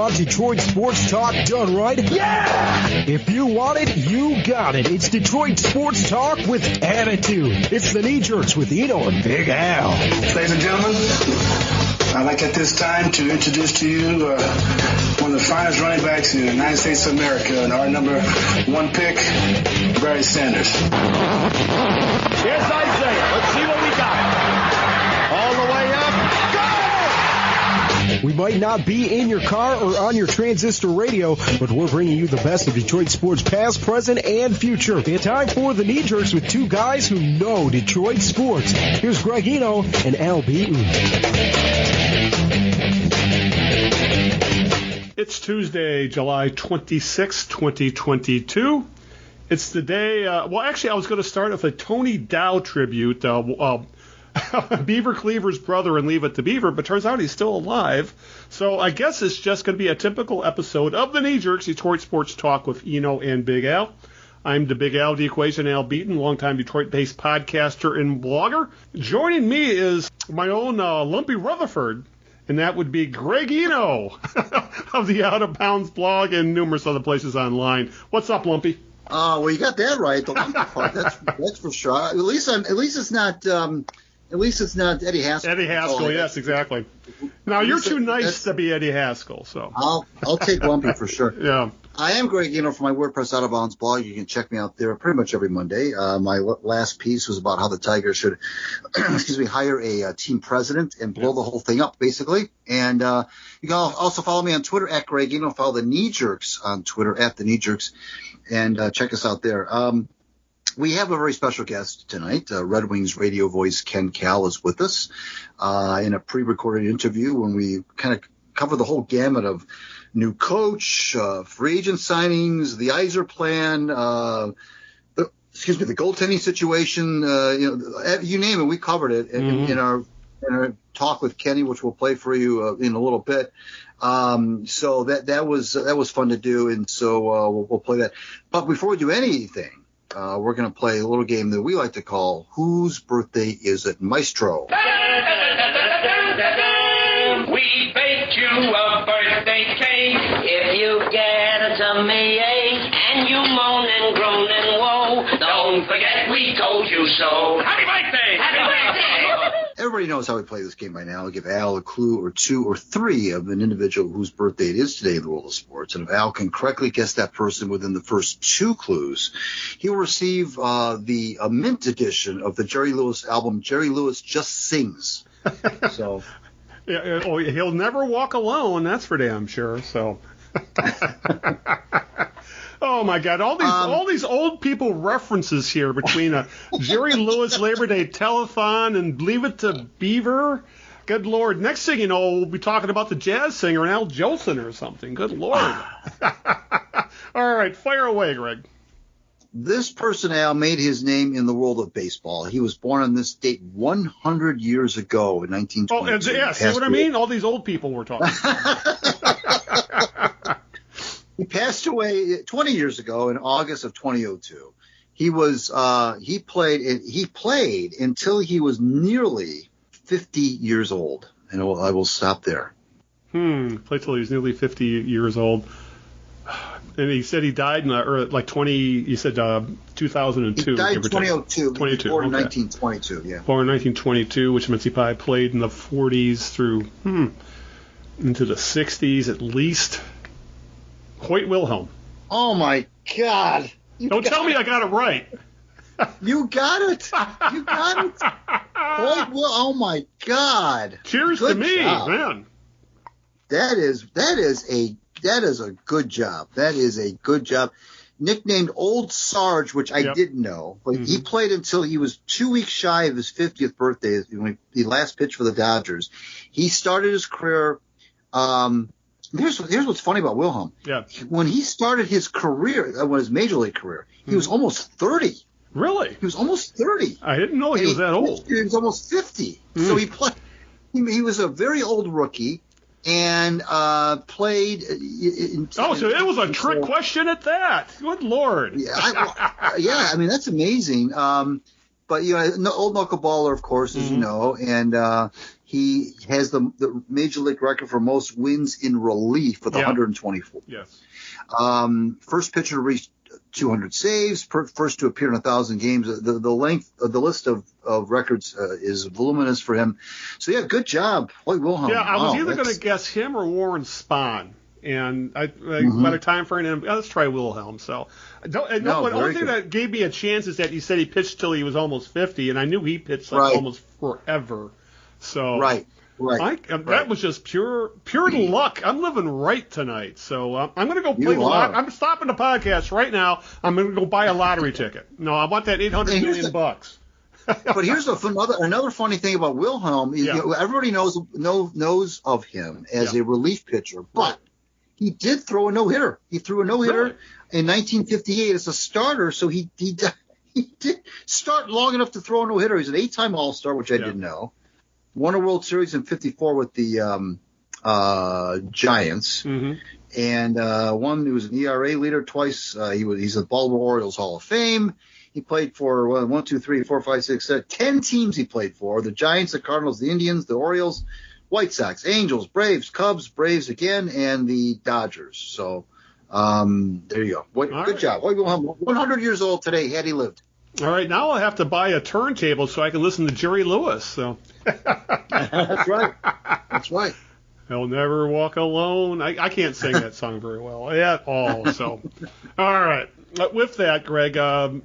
want Detroit sports talk done right? Yeah! If you want it, you got it. It's Detroit sports talk with attitude. It's the Knee Jerks with Eno and Big Al. Ladies and gentlemen, I'd like at this time to introduce to you one of the finest running backs in the United States of America, and our number one pick, Barry Sanders. Here's Isaiah. Let's see what we got. All the way up. We might not be in your car or on your transistor radio, but we're bringing you the best of Detroit sports past, present, and future. It's time for the Knee Jerks with two guys who know Detroit sports. Here's Greg Eno and Al Beaton. It's Tuesday, July 26, 2022. It's the day, well, actually, I was going to start with a Tony Dow tribute. Beaver Cleaver's brother and Leave It to Beaver, but turns out he's still alive. So I guess it's just going to be a typical episode of the Knee Jerks, Detroit Sports Talk with Eno and Big Al. I'm the Big Al, the Equation, Al Beaton, longtime Detroit-based podcaster and blogger. Joining me is my own Lumpy Rutherford, and that would be Greg Eno of the Out of Bounds blog and numerous other places online. What's up, Lumpy? Well, you got that right. The Lumpy part, that's for sure. At least it's not. At least it's not Eddie Haskell. Eddie Haskell, yes, exactly. Now, you're too nice to be Eddie Haskell, so. I'll take Lumpy for sure. Yeah. I am Greg, for my WordPress Out of Bounds blog. You can check me out there pretty much every Monday. My last piece was about how the Tigers should, hire a team president and blow the whole thing up, basically. And you can also follow me on Twitter at Greg Eno. Follow the Knee Jerks on Twitter at the Knee Jerks, and check us out there. We have a very special guest tonight. Red Wings radio voice Ken Kal is with us in a pre-recorded interview when we kind of cover the whole gamut of new coach, free agent signings, the Yzer plan, the goaltending situation. You name it, we covered it in our talk with Kenny, which we'll play for you in a little bit. So that was fun to do, and so we'll play that. But before we do anything, we're going to play a little game that we like to call Whose Birthday Is It, Maestro? We baked you a birthday cake. If you get it to me, and you moan and groan and woe, don't forget we told you so. Happy birthday! Happy birthday! Everybody knows how we play this game by now. I'll give Al a clue or two or three of an individual whose birthday it is today in the world of sports. And if Al can correctly guess that person within the first two clues, he will receive the mint edition of the Jerry Lewis album, Jerry Lewis Just Sings. So, yeah, he'll never walk alone, that's for damn sure. So. Oh my God! All these old people references here between a Jerry Lewis Labor Day telethon and Leave It to Beaver. Good Lord! Next thing you know, we'll be talking about the jazz singer and Al Jolson or something. Good Lord! All right, fire away, Greg. This person, Al, made his name in the world of baseball. He was born on this date 100 years ago in 1922. Oh, yeah, see what I mean? All these old people we're talking about. He passed away 20 years ago in August of 2002. He played until he was nearly 50 years old. And I will stop there. Played till he was nearly 50 years old. And he said he died in 2002. He died in 2002. 22. Born in 1922, yeah. Born in 1922, which means he probably played in the 40s through into the 60s at least. Hoyt Wilhelm. Oh, my God. Don't tell me I got it right. You got it. You got it. Oh, my God. Cheers to me, man. That is a good job. That is a good job. Nicknamed Old Sarge, which I didn't know, but he played until he was 2 weeks shy of his 50th birthday when he last pitched for the Dodgers. He started his career. Here's what's funny about Wilhelm. Yeah. When he started his career, his major league career, he was almost 30. Really? He was almost 30. I didn't know he was that old. He was almost 50. So he played. He was a very old rookie and played. So it was a trick question at that. Good Lord. Yeah, I mean that's amazing. But, old knuckleballer, of course, as you know, and he has the major league record for most wins in relief with 124. Yes. First pitcher to reach 200 saves, first to appear in 1,000 games. The length of the list of records is voluminous for him. So, yeah, good job, Hoyt Wilhelm. Yeah, I was either going to guess him or Warren Spahn. And by the time for him, let's try Wilhelm. So, the only thing that gave me a chance is that you said he pitched till he was almost 50, and I knew he pitched almost forever. So, that was just pure luck. I'm living right tonight. So, I'm going to go play the lottery. I'm stopping the podcast right now. I'm going to go buy a lottery ticket. No, I want that $800 million bucks. But here's another funny thing about Wilhelm. Everybody knows of him as a relief pitcher, but he did throw a no-hitter. He threw a no-hitter in 1958 as a starter, so he did start long enough to throw a no-hitter. He's an 8-time All-Star, which I didn't know. Won a World Series in 54 with the Giants, and he was an ERA leader twice. He's a Baltimore Orioles Hall of Fame. He played for 10 teams he played for: the Giants, the Cardinals, the Indians, the Orioles, White Sox, Angels, Braves, Cubs, Braves again, and the Dodgers. So there you go. Good job. 100 years old today, had he lived. All right, now I'll have to buy a turntable so I can listen to Jerry Lewis. So That's right. He'll never walk alone. I can't sing that song very well at all. So, all right. With that, Greg, why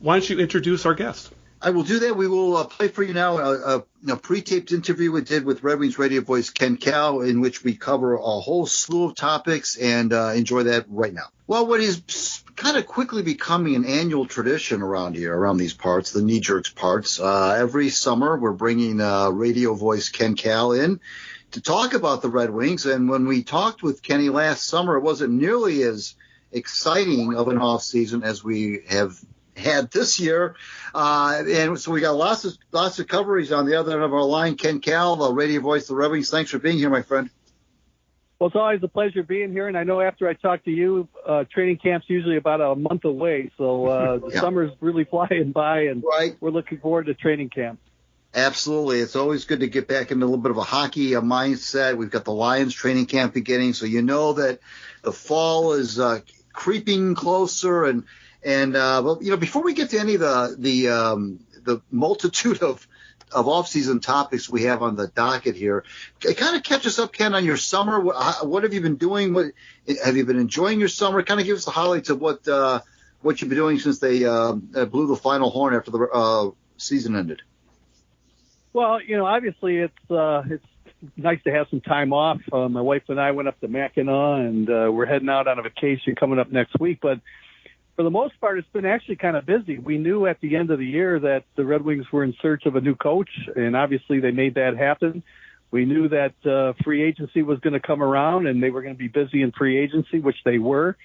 don't you introduce our guest? I will do that. We will play for you now a pre-taped interview we did with Red Wings radio voice Ken Kal, in which we cover a whole slew of topics, and enjoy that right now. Well, what is kind of quickly becoming an annual tradition around here, around these parts, the Knee Jerks parts, every summer we're bringing radio voice Ken Kal in to talk about the Red Wings. And when we talked with Kenny last summer, it wasn't nearly as exciting of an off season as we have had this year, and so we got lots of coverage on the other end of our line. Ken Kal, the radio voice of the Red Wings. Thanks for being here, my friend. Well, it's always a pleasure being here, and I know after I talk to you, training camp's usually about a month away, so the summer's really flying by, and we're looking forward to training camp. Absolutely. It's always good to get back into a little bit of a hockey mindset. We've got the Lions training camp beginning, so you know that the fall is creeping closer, and before we get to any of the multitude of off-season topics we have on the docket here, kind of catch us up, Ken, on your summer. What have you been doing? What have you been enjoying your summer? Kind of give us the highlights of what you've been doing since they blew the final horn after the season ended. Well, obviously it's nice to have some time off. My wife and I went up to Mackinac, and we're heading out on a vacation coming up next week, but for the most part, it's been actually kind of busy. We knew at the end of the year that the Red Wings were in search of a new coach, and obviously they made that happen. We knew that free agency was going to come around, and they were going to be busy in free agency, which they were.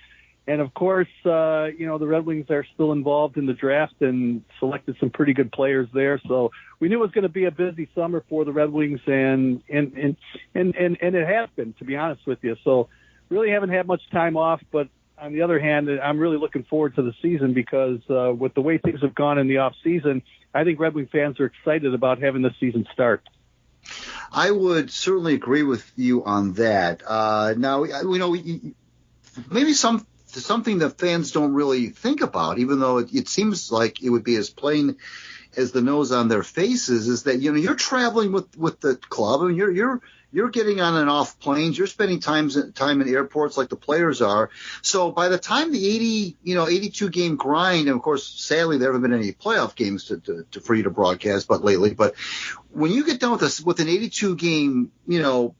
And, of course, the Red Wings are still involved in the draft and selected some pretty good players there. So we knew it was going to be a busy summer for the Red Wings, and it has been, to be honest with you. So really haven't had much time off, but on the other hand, I'm really looking forward to the season because with the way things have gone in the off season, I think Red Wing fans are excited about having the season start. I would certainly agree with you on that. Now, maybe something that fans don't really think about, even though it seems like it would be as plain as the nose on their faces, is that you're traveling with the club. I mean, you're getting on and off planes. You're spending time in airports like the players are. So by the time the 82 game grind, and of course, sadly, there haven't been any playoff games for you to broadcast, but when you get done with an 82 game,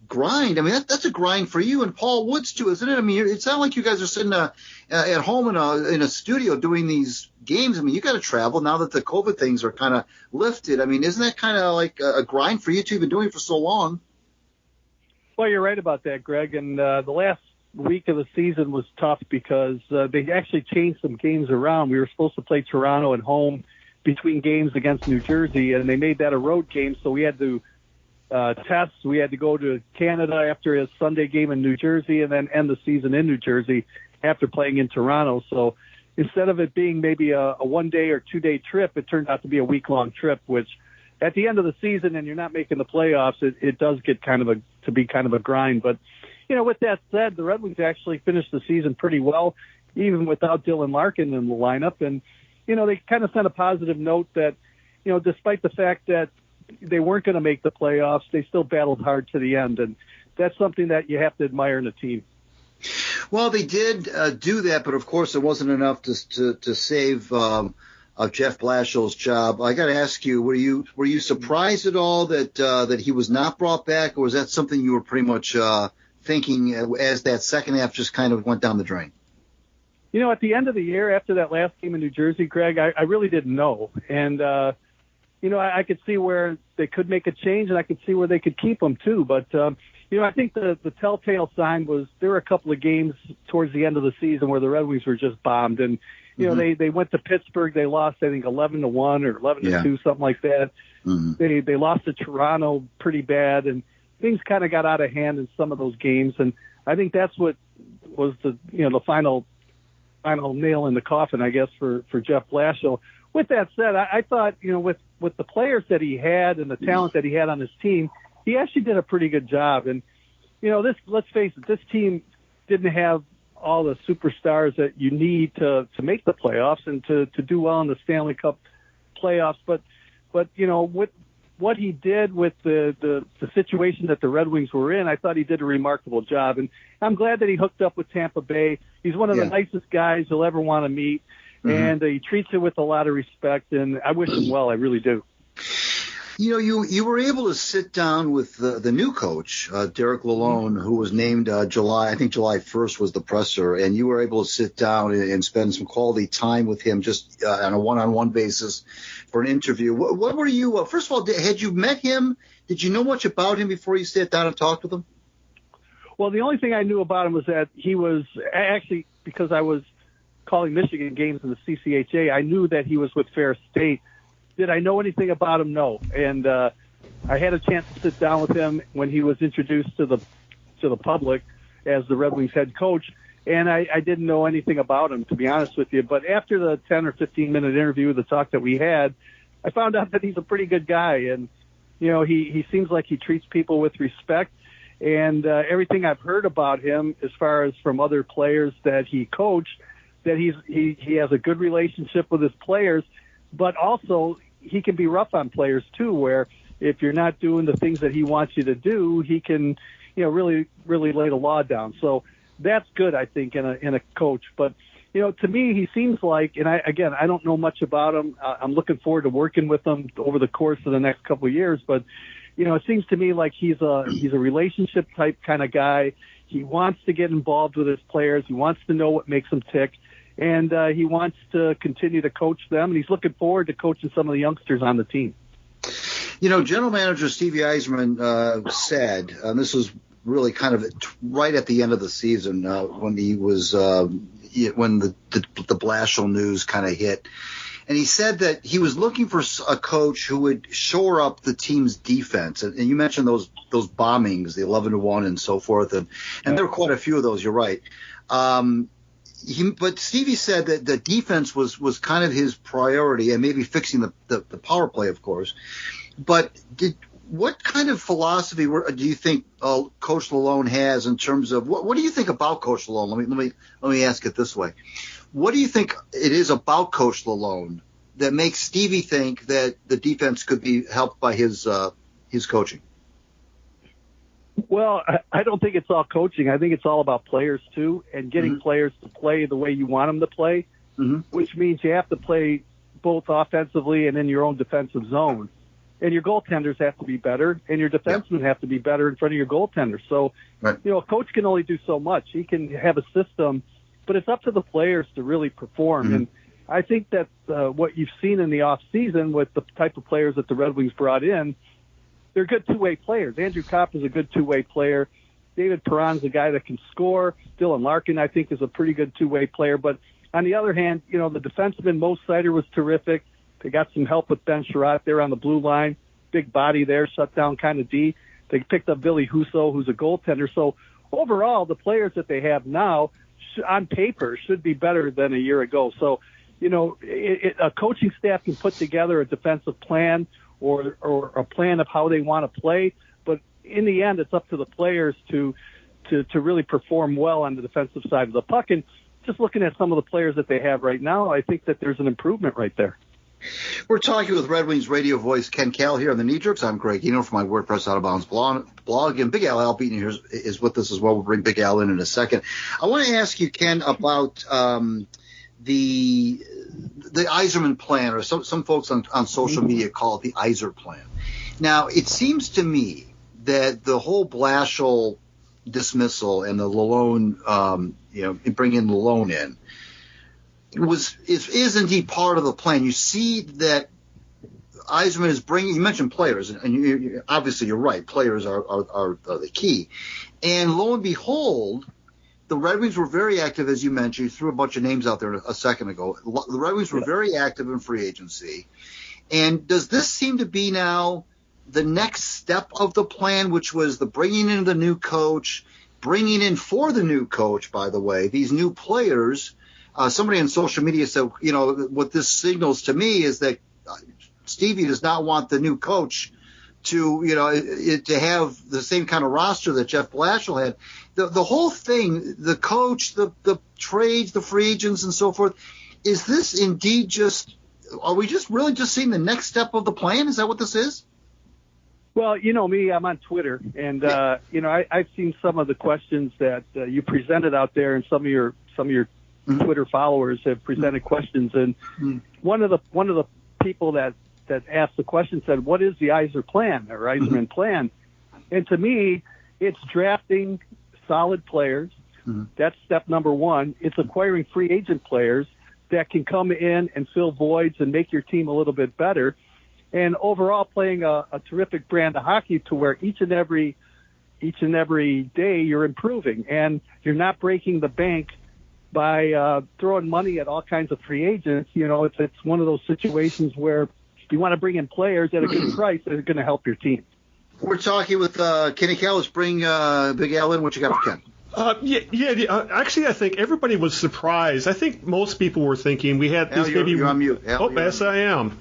grind, I mean, that's a grind for you and Paul Woods too, isn't it? I mean, it's not like you guys are sitting at home in a studio doing these games. I mean, you got to travel now that the COVID things are kind of lifted. I mean, isn't that kind of like a grind for you two? You've been doing it for so long. Well, you're right about that, Greg. And the last week of the season was tough because they actually changed some games around. We were supposed to play Toronto at home between games against New Jersey, and they made that a road game, so we had to test. We had to go to Canada after a Sunday game in New Jersey and then end the season in New Jersey after playing in Toronto. So instead of it being maybe a 1 day or 2 day trip, it turned out to be a week-long trip, which at the end of the season and you're not making the playoffs, it does get kind of a grind. But, with that said, the Red Wings actually finished the season pretty well, even without Dylan Larkin in the lineup. And, they kind of sent a positive note that, despite the fact that they weren't going to make the playoffs, they still battled hard to the end. And that's something that you have to admire in a team. Well, they did do that, but of course it wasn't enough to save Jeff Blashill's job. I got to ask you, were you surprised at all that he was not brought back, or was that something you were pretty much thinking as that second half just kind of went down the drain? At the end of the year, after that last game in New Jersey, Greg, I really didn't know, and I could see where they could make a change, and I could see where they could keep him too, but. I think the telltale sign was there were a couple of games towards the end of the season where the Red Wings were just bombed. And, they went to Pittsburgh. They lost, I think, 11-1 or 11-2, something like that. Mm-hmm. They lost to Toronto pretty bad, and things kind of got out of hand in some of those games. And I think that's what was the final nail in the coffin, I guess, for Jeff Blashill. With that said, I thought, with the players that he had and the talent that he had on his team, he actually did a pretty good job. And, let's face it, this team didn't have all the superstars that you need to make the playoffs and to do well in the Stanley Cup playoffs. But with what he did with the situation that the Red Wings were in, I thought he did a remarkable job. And I'm glad that he hooked up with Tampa Bay. He's one of the nicest guys you'll ever want to meet. Mm-hmm. And he treats it with a lot of respect. And I wish him well. I really do. You were able to sit down with the new coach, Derek Lalonde, who was named July 1st was the presser, and you were able to sit down and spend some quality time with him just on a one-on-one basis for an interview. What were you first of all, had you met him? Did you know much about him before you sat down and talked with him? Well, the only thing I knew about him was that he was actually, because I was calling Michigan games in the CCHA, I knew that he was with Ferris State. Did I know anything about him? No. And I had a chance to sit down with him when he was introduced to the public as the Red Wings head coach, and I didn't know anything about him, to be honest with you. But after the 10 or 15-minute interview, the talk that we had, I found out that he's a pretty good guy, and he seems like he treats people with respect. And everything I've heard about him, as far as from other players that he coached, that he has a good relationship with his players, but also he can be rough on players too, where if you're not doing the things that he wants you to do, he can, really, really lay the law down. So that's good, I think, in a coach. But, to me, he seems like, and I don't know much about him. I'm looking forward to working with him over the course of the next couple of years. But, it seems to me like he's a relationship type kind of guy. He wants to get involved with his players. He wants to know what makes them tick. And he wants to continue to coach them, and he's looking forward to coaching some of the youngsters on the team. General Manager Steve Yzerman said, and this was really kind of right at the end of the season when he was when the Blashill news kind of hit, and he said that he was looking for a coach who would shore up the team's defense. And you mentioned those bombings, the 11-1 and so forth, and there were quite a few of those. You're right. But Stevie said that the defense was kind of his priority, and maybe fixing the power play, of course. But what kind of philosophy do you think Coach Lalonde has in terms of what do you think about Coach Lalonde? Let me ask it this way: what do you think it is about Coach Lalonde that makes Stevie think that the defense could be helped by his coaching? Well, I don't think it's all coaching. I think it's all about players, too, and getting players to play the way you want them to play, which means you have to play both offensively and in your own defensive zone. And your goaltenders have to be better, and your defensemen have to be better in front of your goaltenders. So, a coach can only do so much. He can have a system, but it's up to the players to really perform. And I think that what you've seen in the offseason with the type of players that the Red Wings brought in, they're good two-way players. Andrew Kopp is a good two-way player. David Perron's a guy that can score. Dylan Larkin, I think, is a pretty good two-way player. But on the other hand, the defenseman, Mo Seider, was terrific. They got some help with Ben Sherratt there on the blue line. Big body there, shut down kind of D. They picked up Billy Husso, who's a goaltender. So overall, the players that they have now on paper should be better than a year ago. So, a coaching staff can put together a defensive plan or a plan of how they want to play, but in the end, it's up to the players to really perform well on the defensive side of the puck. And just looking at some of the players that they have right now, I think that there's an improvement right there. We're talking with Red Wings radio voice Ken Kal here on the Knee Jerks. I'm Greg Eno from my WordPress Out of Bounds blog. And Big Al Beaton here is with us as well. We'll bring Big Al in a second. I want to ask you, Ken, about the Yzerman plan, or some folks on social media call it the Yzer plan. Now, it seems to me that the whole Blashill dismissal and the Lalone, bringing Lalone in, is indeed part of the plan. You see that Yzerman is bringing. You mentioned players, and obviously you're right. Players are the key. And lo and behold, the Red Wings were very active, as you mentioned. You threw a bunch of names out there a second ago. The Red Wings were very active in free agency. And does this seem to be now the next step of the plan, which was the bringing in the new coach, bringing in for the new coach, by the way, these new players? Somebody on social media said, what this signals to me is that Stevie does not want the new coach to have the same kind of roster that Jeff Blashill had. The whole thing, the coach, the trades, the free agents, and so forth, is this indeed are we really seeing the next step of the plan? Is that what this is? Well, me, I'm on Twitter, and I've seen some of the questions that you presented out there, and some of your Twitter followers have presented questions, and one of the people that asked the question said, "What is the Yzer plan or Yzerman plan?" And to me, it's drafting solid players. That's step number one. It's acquiring free agent players that can come in and fill voids and make your team a little bit better, and overall playing a terrific brand of hockey to where each and every day you're improving and you're not breaking the bank by throwing money at all kinds of free agents. It's one of those situations where you want to bring in players at a good price that are going to help your team. We're talking with Ken Kal. Let's bring Big Al in. What you got for Ken? Actually, I think everybody was surprised. I think most people were thinking we had these maybe. You're on mute. Al, yes, I am.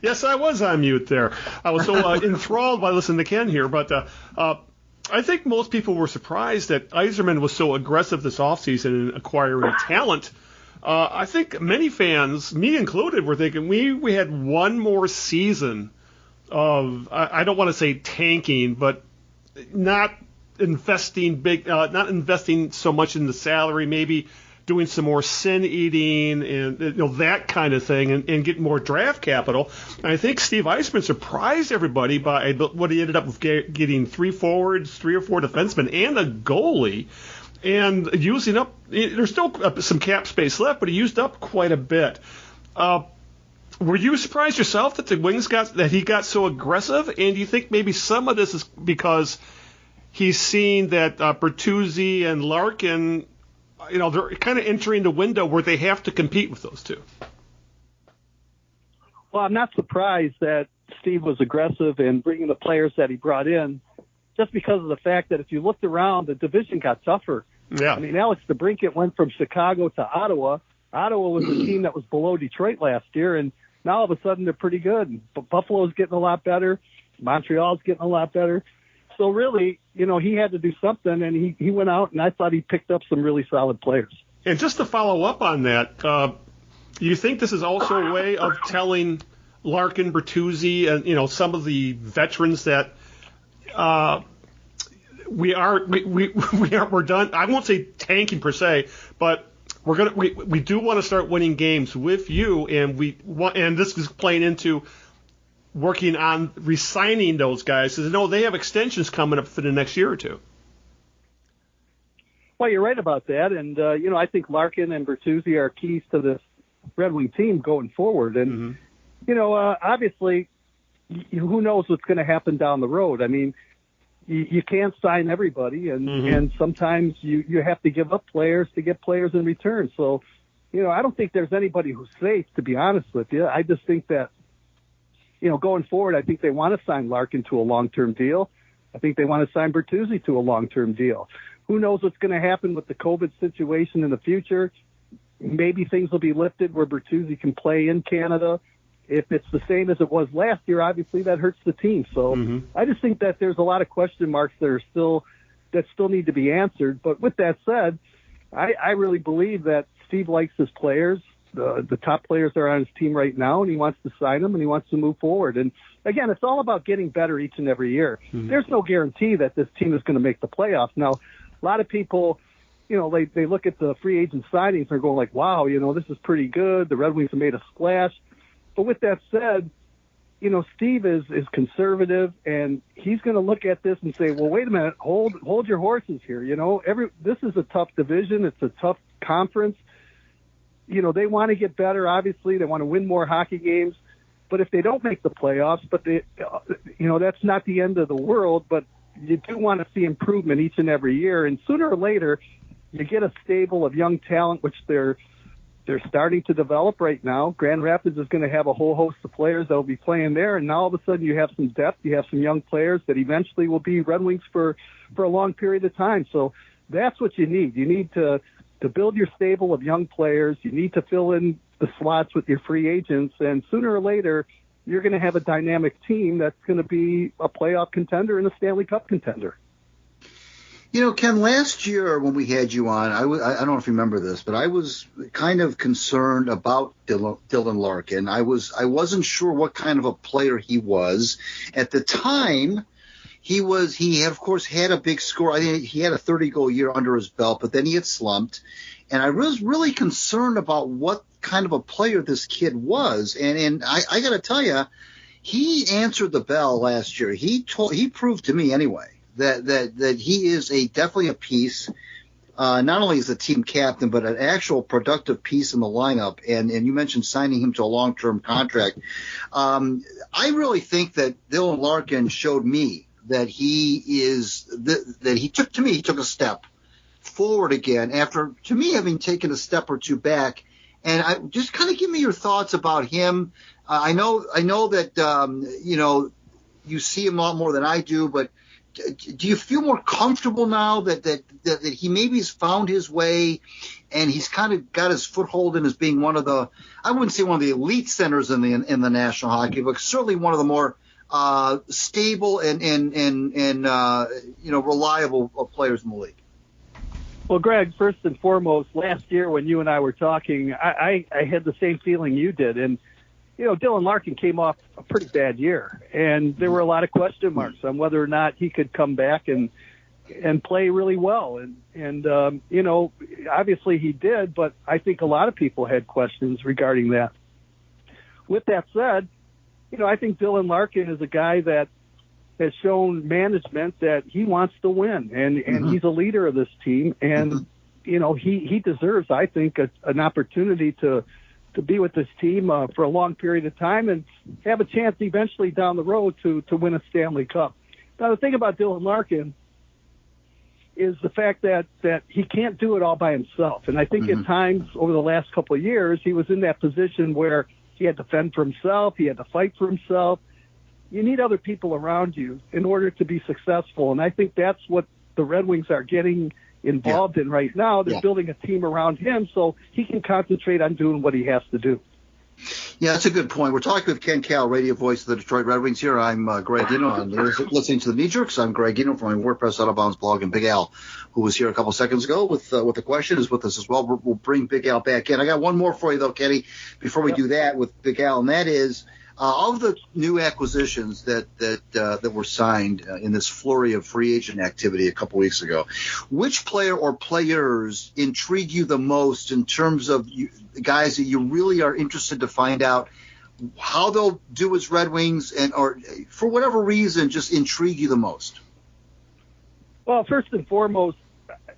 Yes, I was on mute there. I was so enthralled by listening to Ken here, but I think most people were surprised that Yzerman was so aggressive this offseason in acquiring talent. I think many fans, me included, were thinking we had one more season of, I don't want to say tanking, but not investing so much in the salary, maybe doing some more sin eating and that kind of thing, and get more draft capital. And I think Steve Yzerman surprised everybody by what he ended up with, getting 3 forwards, 3 or 4 defensemen, and a goalie, and using up. There's still some cap space left, but he used up quite a bit. Were you surprised yourself that the Wings he got so aggressive? And do you think maybe some of this is because he's seen that Bertuzzi and Larkin, they're kind of entering the window where they have to compete with those two? Well, I'm not surprised that Steve was aggressive in bringing the players that he brought in, just because of the fact that if you looked around, the division got tougher. Yeah. I mean, Alex DeBrincat went from Chicago to Ottawa. Ottawa was a team that was below Detroit last year, and now all of a sudden they're pretty good. Buffalo's getting a lot better. Montreal's getting a lot better. So really, he had to do something, and he went out, and I thought he picked up some really solid players. And just to follow up on that, do you think this is also a way of telling Larkin, Bertuzzi, and some of the veterans that we're done? I won't say tanking per se, but we do want to start winning games with you, and this is playing into working on re-signing those guys, because they have extensions coming up for the next year or two. Well, you're right about that, and I think Larkin and Bertuzzi are keys to this Red Wing team going forward. And obviously, who knows what's going to happen down the road? I mean, you can't sign everybody, and sometimes you have to give up players to get players in return. So, I don't think there's anybody who's safe, to be honest with you. I just think that, going forward, I think they want to sign Larkin to a long-term deal. I think they want to sign Bertuzzi to a long-term deal. who knows what's going to happen with the COVID situation in the future. Maybe things will be lifted where Bertuzzi can play in Canada. If it's the same as it was last year, obviously that hurts the team. So I just think that there's a lot of question marks that still need to be answered. But with that said, I really believe that Steve likes his players, the top players that are on his team right now, and he wants to sign them and he wants to move forward. And again, it's all about getting better each and every year. There's no guarantee that this team is going to make the playoffs. Now, a lot of people, they look at the free agent signings and they're going like, wow, this is pretty good. The Red Wings have made a splash. But with that said, Steve is conservative, and he's going to look at this and say, well, wait a minute, hold your horses here. This is a tough division. It's a tough conference. They want to get better, obviously. They want to win more hockey games. But if they don't make the playoffs, that's not the end of the world, but you do want to see improvement each and every year. And sooner or later, you get a stable of young talent, which they're starting to develop right now. Grand Rapids is going to have a whole host of players that will be playing there, and now all of a sudden you have some depth. You have some young players that eventually will be Red Wings for a long period of time. So that's what you need. You need to build your stable of young players. You need to fill in the slots with your free agents, and sooner or later you're going to have a dynamic team that's going to be a playoff contender and a Stanley Cup contender. Ken, last year when we had you on, I don't know if you remember this, but I was kind of concerned about Dylan Larkin. I wasn't sure what kind of a player he was. At the time, he of course had a big score. I think he had a 30-goal year under his belt, but then he had slumped. And I was really concerned about what kind of a player this kid was. And I got to tell you, he answered the bell last year. He proved to me anyway that he is definitely a piece. Not only is a team captain, but an actual productive piece in the lineup. And you mentioned signing him to a long-term contract. I really think that Dylan Larkin showed me that he took a step forward again after, to me, having taken a step or two back. And I just kind of give me your thoughts about him. I know that you see him a lot more than I do, but do you feel more comfortable now that he maybe has found his way and he's kind of got his foothold in as being one of the, I wouldn't say one of the elite centers in the National Hockey, but certainly one of the more stable and reliable players in the league? Well, Greg, first and foremost, last year when you and I were talking, I had the same feeling you did. And, Dylan Larkin came off a pretty bad year, and there were a lot of question marks on whether or not he could come back and play really well. And obviously he did, but I think a lot of people had questions regarding that. With that said, I think Dylan Larkin is a guy that has shown management that he wants to win, and he's a leader of this team. And, he deserves, I think, an opportunity to be with this team for a long period of time and have a chance eventually down the road to win a Stanley Cup. Now, the thing about Dylan Larkin is the fact that he can't do it all by himself. And I think at times over the last couple of years, he was in that position where he had to fend for himself. He had to fight for himself. You need other people around you in order to be successful. And I think that's what the Red Wings are getting involved in right now. They're building a team around him so he can concentrate on doing what he has to do. Yeah, that's a good point. We're talking with Ken Kal, radio voice of the Detroit Red Wings here. I'm Greg Gino. You're listening to the Knee Jerks. I'm Greg Gino from my WordPress Out of Bounds blog, and Big Al, who was here a couple seconds ago with the question, is with us as well. We'll bring Big Al back in. I got one more for you, though, Kenny, before we do that with Big Al, and that is of the new acquisitions that were signed in this flurry of free agent activity a couple weeks ago, which player or players intrigue you the most in terms of guys that you really are interested to find out how they'll do as Red Wings, or for whatever reason just intrigue you the most? Well, first and foremost,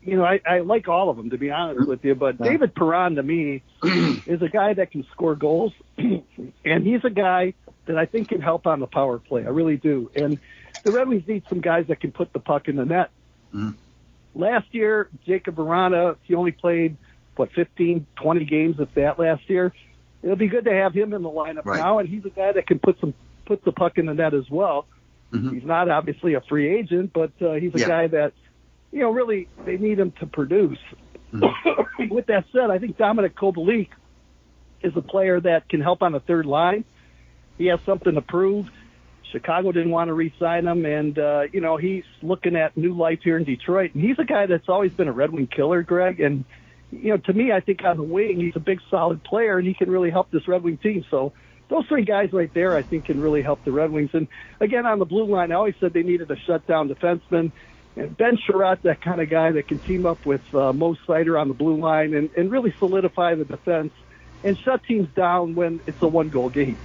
I like all of them, to be honest with you, but David Perron, to me, is a guy that can score goals, and he's a guy that I think can help on the power play. I really do. And the Red Wings need some guys that can put the puck in the net. Last year, Jacob Vrana, he only played, 15, 20 games, if that, last year. It'll be good to have him in the lineup now, and he's a guy that can put the puck in the net as well. He's not obviously a free agent, but he's a guy that really they need him to produce. Mm-hmm. With that said, I think Tarik Skubal is a player that can help on the third line. He has something to prove. Chicago didn't want to re-sign him, and, he's looking at new life here in Detroit. And he's a guy that's always been a Red Wing killer, Greg. And, to me, I think on the wing, he's a big, solid player, and he can really help this Red Wing team. So those three guys right there, I think, can really help the Red Wings. And, again, on the blue line, I always said they needed a shutdown defenseman. And Ben Sherratt, that kind of guy that can team up with Mo Seider on the blue line and really solidify the defense and shut teams down when it's a one-goal game.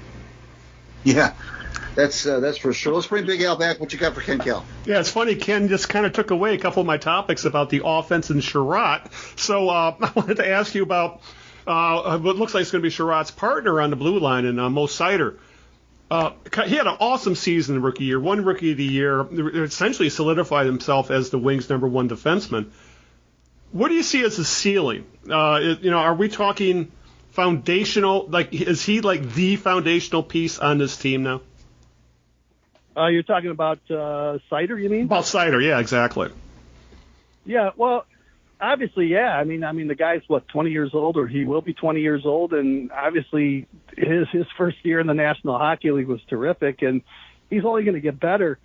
Yeah, that's for sure. Let's bring Big Al back. What you got for Ken Kal? Yeah, it's funny. Ken just kind of took away a couple of my topics about the offense and Sherratt. So I wanted to ask you about what looks like it's going to be Sherratt's partner on the blue line, and Mo Seider. He had an awesome season in rookie year, won Rookie of the Year, essentially solidified himself as the Wings' number one defenseman. What do you see as the ceiling? Are we talking foundational? Like, is he like the foundational piece on this team now? You're talking about Seider, you mean? About Seider, yeah, exactly. Yeah, well, obviously, yeah. I mean, the guy's 20 years old, or he will be 20 years old, and obviously his first year in the National Hockey League was terrific, and he's only going to get better.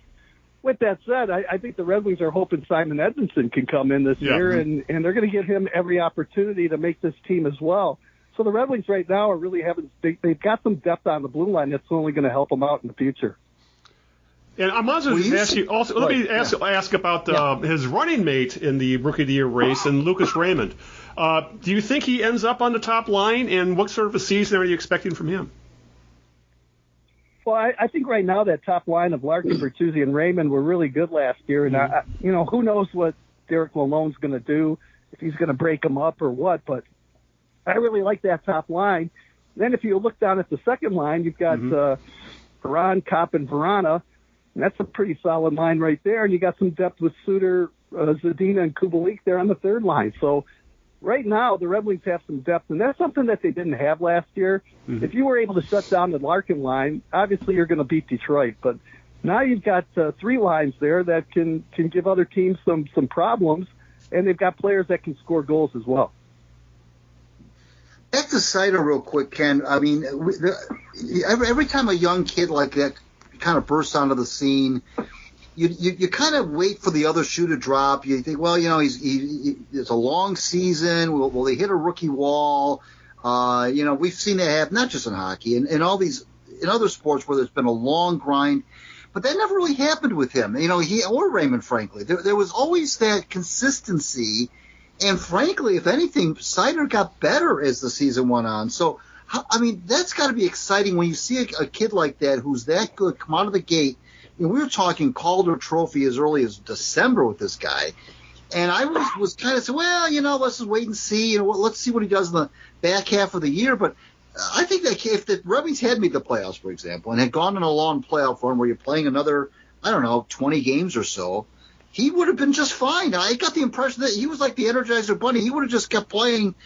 With that said, I think the Red Wings are hoping Simon Edmondson can come in this year, and they're going to give him every opportunity to make this team as well. So the Red Wings right now are really they've got some depth on the blue line that's only going to help them out in the future. And I might as well ask you also. Let me ask about his running mate in the Rookie of the Year race, and Lucas Raymond. Do you think he ends up on the top line, and what sort of a season are you expecting from him? Well, I think right now that top line of Larkin, Bertuzzi, and Raymond were really good last year, and who knows what Derek Malone's going to do, if he's going to break them up or what. But I really like that top line. Then if you look down at the second line, you've got Perron, Kopp, and Vrana. And that's a pretty solid line right there. And you got some depth with Suter, Zadina, and Kubalik there on the third line. So right now, the Red Wings have some depth, and that's something that they didn't have last year. Mm-hmm. If you were able to shut down the Larkin line, obviously you're going to beat Detroit. But now you've got three lines there that can give other teams some problems, and they've got players that can score goals as well. Back to Seider real quick, Ken. I mean, every time a young kid like that kind of bursts onto the scene, you kind of wait for the other shoe to drop. You think, well, it's a long season. Will they hit a rookie wall? We've seen that happen, not just in hockey, and all these in other sports where there's been a long grind. But that never really happened with him. He or Raymond, frankly. There was always that consistency. And frankly, if anything, Seider got better as the season went on. So, that's got to be exciting when you see a kid like that who's that good come out of the gate. We were talking Calder Trophy as early as December with this guy. And I was kind of saying, well, let's just wait and see. Let's see what he does in the back half of the year. But I think that if the Red Wings had made the playoffs, for example, and had gone on a long playoff run where you're playing another, 20 games or so, he would have been just fine. I got the impression that he was like the Energizer Bunny. He would have just kept playing,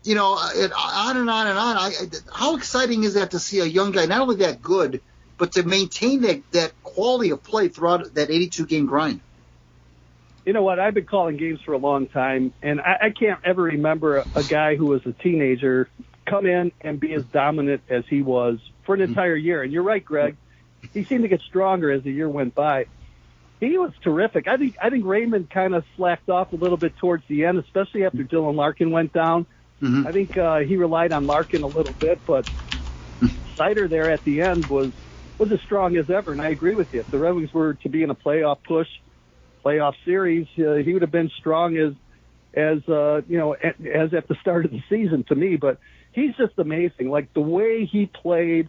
on and on and on. How exciting is that to see a young guy, not only that good, but to maintain that quality of play throughout that 82-game grind? You know what? I've been calling games for a long time, and I can't ever remember a guy who was a teenager come in and be as dominant as he was for an entire year. And you're right, Greg. He seemed to get stronger as the year went by. He was terrific. I think Raymond kind of slacked off a little bit towards the end, especially after Dylan Larkin went down. Mm-hmm. I think he relied on Larkin a little bit, but Seider there at the end was as strong as ever. And I agree with you. If the Red Wings were to be in a playoff series, he would have been strong as at the start of the season to me. But he's just amazing. Like the way he played,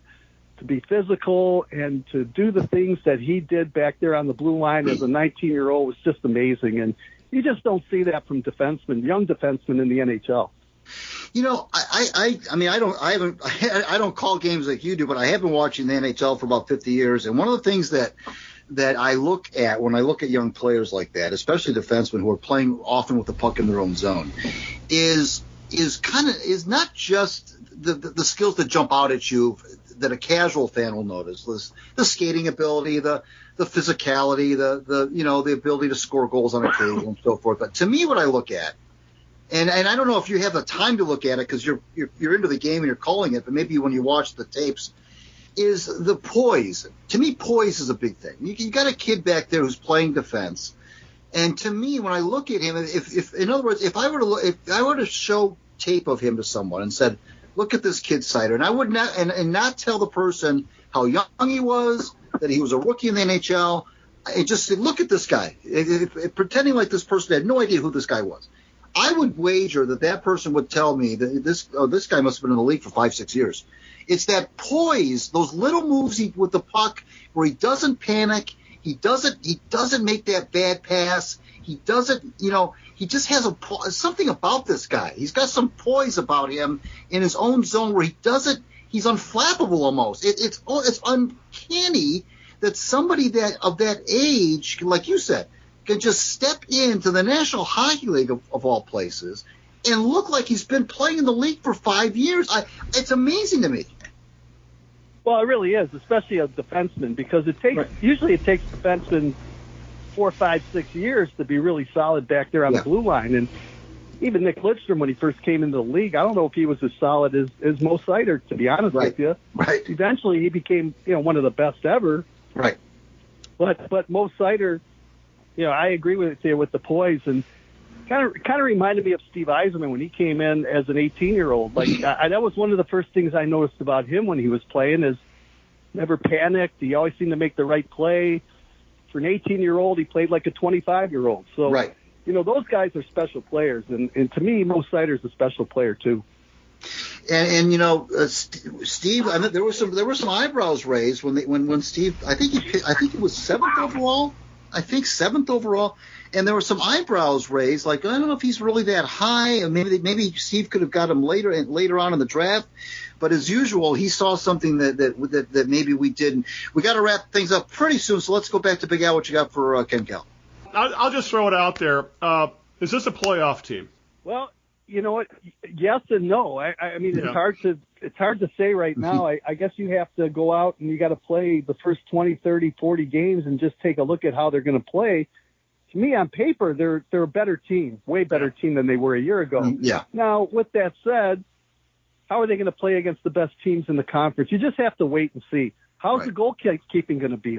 to be physical and to do the things that he did back there on the blue line as a 19-year-old was just amazing. And you just don't see that from young defensemen in the NHL. I don't call games like you do, but I have been watching the NHL for about 50 years. And one of the things that I look at when I look at young players like that, especially defensemen who are playing often with the puck in their own zone, is is not just the skills that jump out at you that a casual fan will notice. The skating ability, the physicality, the ability to score goals on occasion and so forth. But to me, what I look at, and I don't know if you have the time to look at it because you're into the game and you're calling it, but maybe when you watch the tapes, is the poise. To me, poise is a big thing. You got a kid back there who's playing defense, and to me, when I look at him, if in other words, if I were to show tape of him to someone and said, look at this kid Sider, and I would not and not tell the person how young he was, that he was a rookie in the NHL. I just said, look at this guy, pretending like this person had no idea who this guy was. I would wager that person would tell me that this guy must have been in the league for 5-6 years. It's that poise, those little moves with the puck where he doesn't panic, he doesn't make that bad pass, he doesn't, he just has something about this guy. He's got some poise about him in his own zone where he's unflappable almost. It's uncanny that somebody of that age, like you said, can just step into the National Hockey League of all places and look like he's been playing in the league for 5 years. It's amazing to me. Well, it really is, especially a defenseman, because usually it takes defensemen 4, 5, 6 years to be really solid back there on the blue line. And even Nick Lidstrom, when he first came into the league, I don't know if he was as solid as Mo Seider, to be honest with you. Right. Eventually, he became one of the best ever. Right. But Mo Seider, I agree with you with the poise, and kind of reminded me of Steve Yzerman when he came in as an 18-year-old. Like that was one of the first things I noticed about him when he was playing is never panicked. He always seemed to make the right play. For an 18-year-old, he played like a 25-year-old. So, those guys are special players, and to me, Mo Seider's a special player too. And Steve, I mean, there were some eyebrows raised when Steve. I think he was 7th overall. Seventh overall, and there were some eyebrows raised. Like, I don't know if he's really that high. And maybe Steve could have got him later on in the draft. But as usual, he saw something that maybe we didn't. We got to wrap things up pretty soon. So let's go back to Big Al. What you got for Ken Kal? I'll just throw it out there. Is this a playoff team? Well, you know what? Yes and no. I mean, it's hard to say right now. I guess you have to go out and you got to play the first 20, 30, 40 games and just take a look at how they're going to play. To me, on paper, they're a better team, way better team than they were a year ago. Yeah. Now, with that said, how are they going to play against the best teams in the conference? You just have to wait and see. How's the goalkeeping going to be?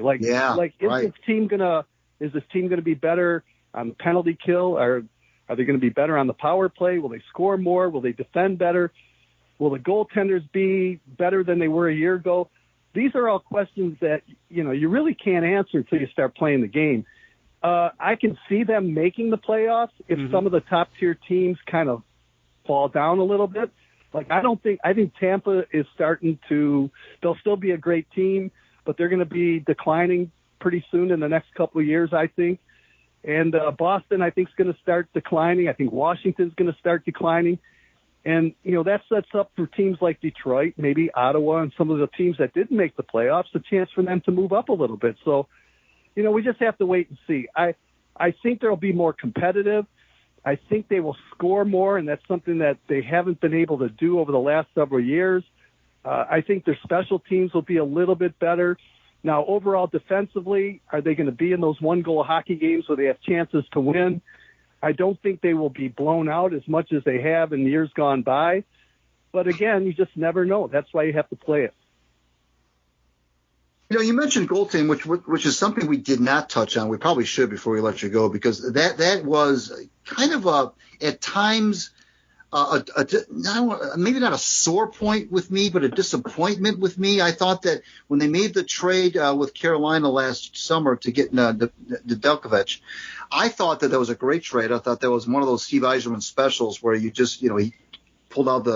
Is this team going to be better on the penalty kill, or are they going to be better on the power play? Will they score more? Will they defend better? Will the goaltenders be better than they were a year ago? These are all questions that, you really can't answer until you start playing the game. I can see them making the playoffs if some of the top tier teams kind of fall down a little bit. I think Tampa is they'll still be a great team, but they're going to be declining pretty soon in the next couple of years, I think. And Boston, I think, is going to start declining. I think Washington's going to start declining. And, that sets up for teams like Detroit, maybe Ottawa, and some of the teams that didn't make the playoffs, a chance for them to move up a little bit. So, we just have to wait and see. I think they'll be more competitive. I think they will score more, and that's something that they haven't been able to do over the last several years. I think their special teams will be a little bit better. Now, overall defensively, are they going to be in those one-goal hockey games where they have chances to win? I don't think they will be blown out as much as they have in years gone by. But again, you just never know. That's why you have to play it. You mentioned goaltending, which is something we did not touch on. We probably should before we let you go, because that was kind of at times maybe not a sore point with me, but a disappointment with me. I thought that when they made the trade with Carolina last summer to get Nedeljkovic, I thought that was a great trade. I thought that was one of those Steve Yzerman specials where you just, he pulled out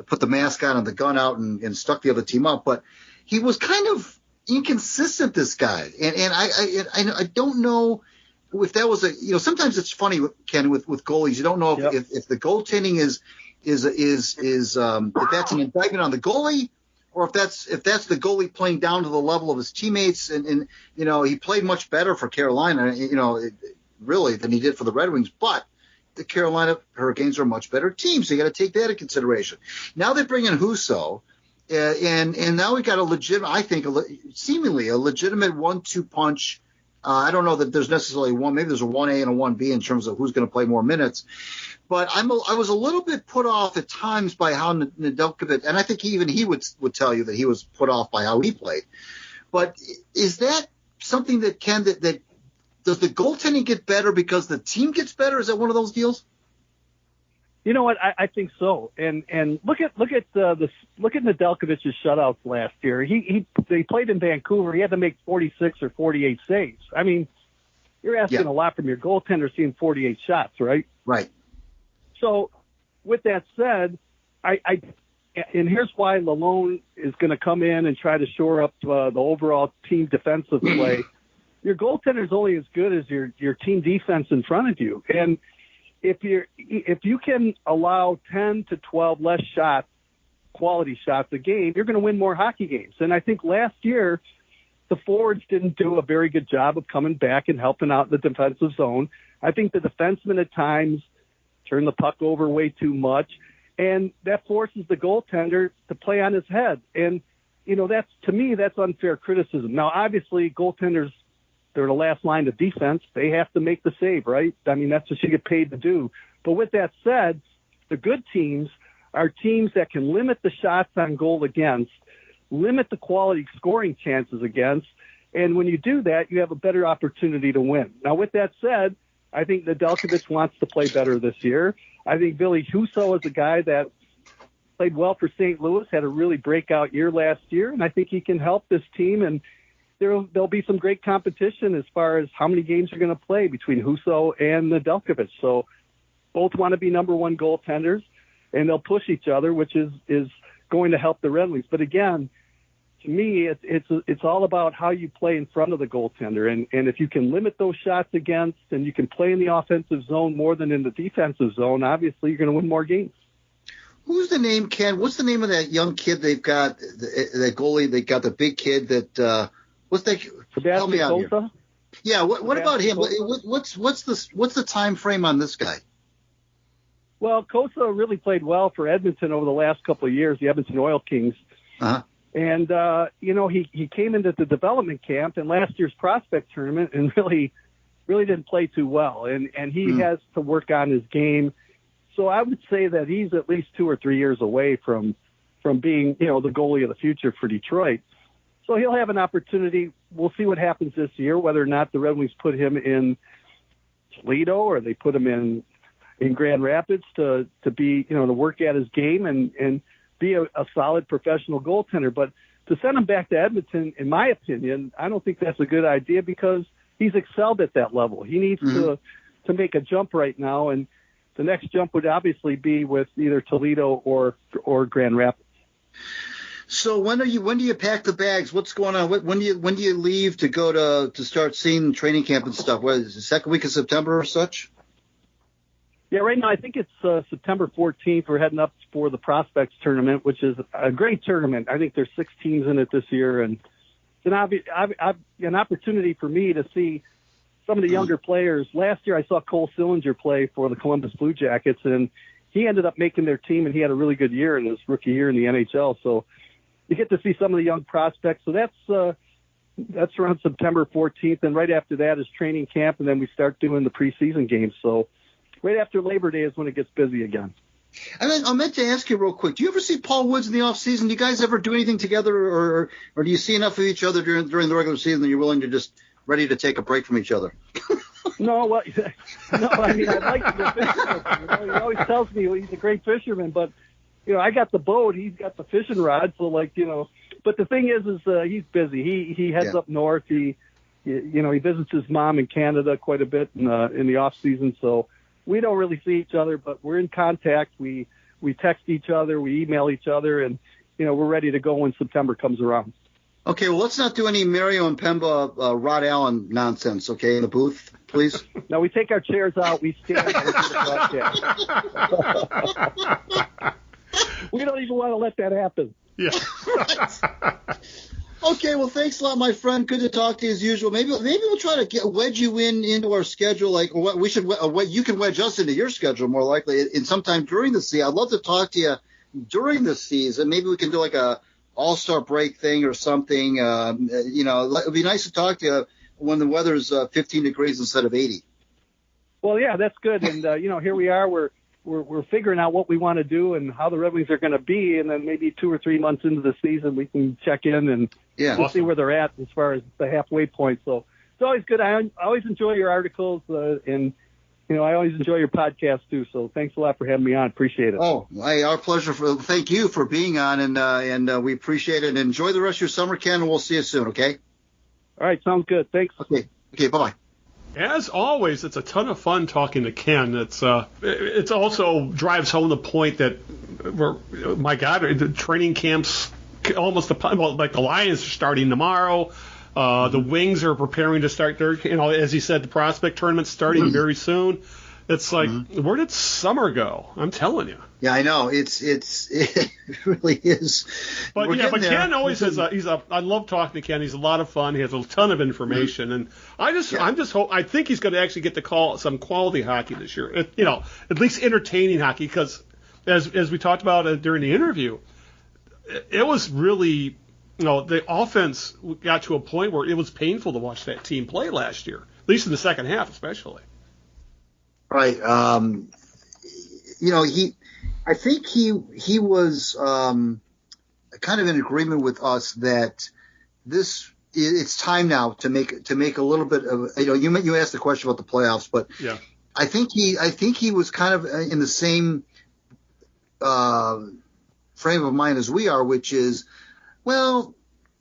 put the mask on and the gun out and stuck the other team up. But he was kind of inconsistent, this guy. And I don't know if that was sometimes it's funny, Ken, with goalies. You don't know if the goaltending is if that's an indictment on the goalie, or if that's the goalie playing down to the level of his teammates. And he played much better for Carolina, really than he did for the Red Wings. But the Carolina Hurricanes are a much better team, so you got to take that into consideration. Now they bring in Husso, and now we got seemingly a legitimate 1-2 punch. I don't know that there's necessarily one. Maybe there's a 1A and a 1B in terms of who's going to play more minutes. But I was a little bit put off at times by how Nedeljkovic, and I think he would tell you that he was put off by how he played. But is that something that does the goaltending get better because the team gets better? Is that one of those deals? You know what? I think so. And look at Nedeljkovic's shutouts last year. He played in Vancouver. He had to make 46 or 48 saves. I mean, you're asking a lot from your goaltender seeing 48 shots, right? Right. So, with that said, and here's why Lalonde is going to come in and try to shore up the overall team defensive play. Your goaltender is only as good as your team defense in front of you, and if you can allow 10 to 12 less shots, quality shots a game, you're going to win more hockey games. And I think last year the forwards didn't do a very good job of coming back and helping out the defensive zone. I think the defensemen at times turn the puck over way too much, and that forces the goaltender to play on his head. And, to me, that's unfair criticism. Now, obviously, goaltenders, they're the last line of defense. They have to make the save, right? I mean, that's what you get paid to do. But with that said, the good teams are teams that can limit the shots on goal against, limit the quality scoring chances against, and when you do that, you have a better opportunity to win. Now, with that said, I think Nedeljkovic wants to play better this year. I think Billy Husso is a guy that played well for St. Louis, had a really breakout year last year, and I think he can help this team. And there'll be some great competition as far as how many games are going to play between Husso and Nedeljkovic. So both want to be number one goaltenders, and they'll push each other, which is going to help the Red Wings. But again, to me, it's all about how you play in front of the goaltender. And if you can limit those shots against, and you can play in the offensive zone more than in the defensive zone, obviously you're going to win more games. Who's the name, Ken? What's the name of that young kid they've got, that goalie? They got the big kid that what's that? Help me out here. Yeah, what about him? What's the time frame on this guy? Well, Kosa really played well for Edmonton over the last couple of years, the Edmonton Oil Kings. Uh-huh. And, he came into the development camp in last year's prospect tournament and really didn't play too well. And he has to work on his game. So I would say that he's at least 2 or 3 years away from being, the goalie of the future for Detroit. So he'll have an opportunity. We'll see what happens this year, whether or not the Red Wings put him in Toledo or they put him in Grand Rapids to be, to work at his game and be a solid professional goaltender. But to send him back to Edmonton, in my opinion, I don't think that's a good idea because he's excelled at that level. He needs to make a jump right now, and the next jump would obviously be with either Toledo or Grand Rapids. So when do you pack the bags? What's going on? When do you leave to go to start seeing training camp and stuff? What is it, the second week of September or such? Yeah, right now I think it's September 14th. We're heading up for the Prospects Tournament, which is a great tournament. I think there's 6 teams in it this year, and it's an opportunity for me to see some of the younger players. Last year I saw Cole Sillinger play for the Columbus Blue Jackets, and he ended up making their team, and he had a really good year in his rookie year in the NHL. So you get to see some of the young prospects. So that's around September 14th, and right after that is training camp, and then we start doing the preseason games. So right after Labor Day is when it gets busy again. I meant to ask you real quick. Do you ever see Paul Woods in the off season? Do you guys ever do anything together, or do you see enough of each other during the regular season that you're willing to just ready to take a break from each other? No, I mean, I'd like to go fishing with him. He always tells me he's a great fisherman, but I got the boat, he's got the fishing rod, so but the thing is he's busy. He heads up north. He visits his mom in Canada quite a bit in the off season, so we don't really see each other, but we're in contact. We text each other, we email each other, and we're ready to go when September comes around. Okay, well, let's not do any Mario and Pemba Rod Allen nonsense, okay, in the booth, please? No, we take our chairs out, we stand, and we do the broadcast. We don't even want to let that happen. Yeah. Okay, well, thanks a lot, my friend. Good to talk to you as usual. Maybe we'll try to wedge you into our schedule. Like we should, you can wedge us into your schedule more likely in sometime during the season. I'd love to talk to you during the season. Maybe we can do like a all-star break thing or something. It'd be nice to talk to you when the weather's 15 degrees instead of 80. Well, yeah, that's good. And here we are. We're figuring out what we want to do and how the Red Wings are going to be, and then maybe 2 or 3 months into the season we can check in and we'll see where they're at as far as the halfway point. So it's always good. I always enjoy your articles, and I always enjoy your podcast too. So thanks a lot for having me on. Appreciate it. Oh, our pleasure. Thank you for being on, and we appreciate it. And enjoy the rest of your summer, Ken, and we'll see you soon. Okay. All right, sounds good. Thanks. Okay. Bye-bye. As always, it's a ton of fun talking to Ken. It's also drives home the point that my God, the training camps almost like the Lions are starting tomorrow. The Wings are preparing to start their, as he said, the prospect tournament's starting very soon. It's like, where did summer go? I'm telling you. Yeah, I know. It really is. But Ken always has I love talking to Ken. He's a lot of fun. He has a ton of information, and I think he's going to actually get to call some quality hockey this year. At least entertaining hockey, because as we talked about during the interview, it was really, the offense got to a point where it was painful to watch that team play last year, at least in the second half, especially. Right. I think he was kind of in agreement with us that it's time now to make a little bit of, you asked the question about the playoffs, but yeah. I think he was kind of in the same frame of mind as we are, which is, well,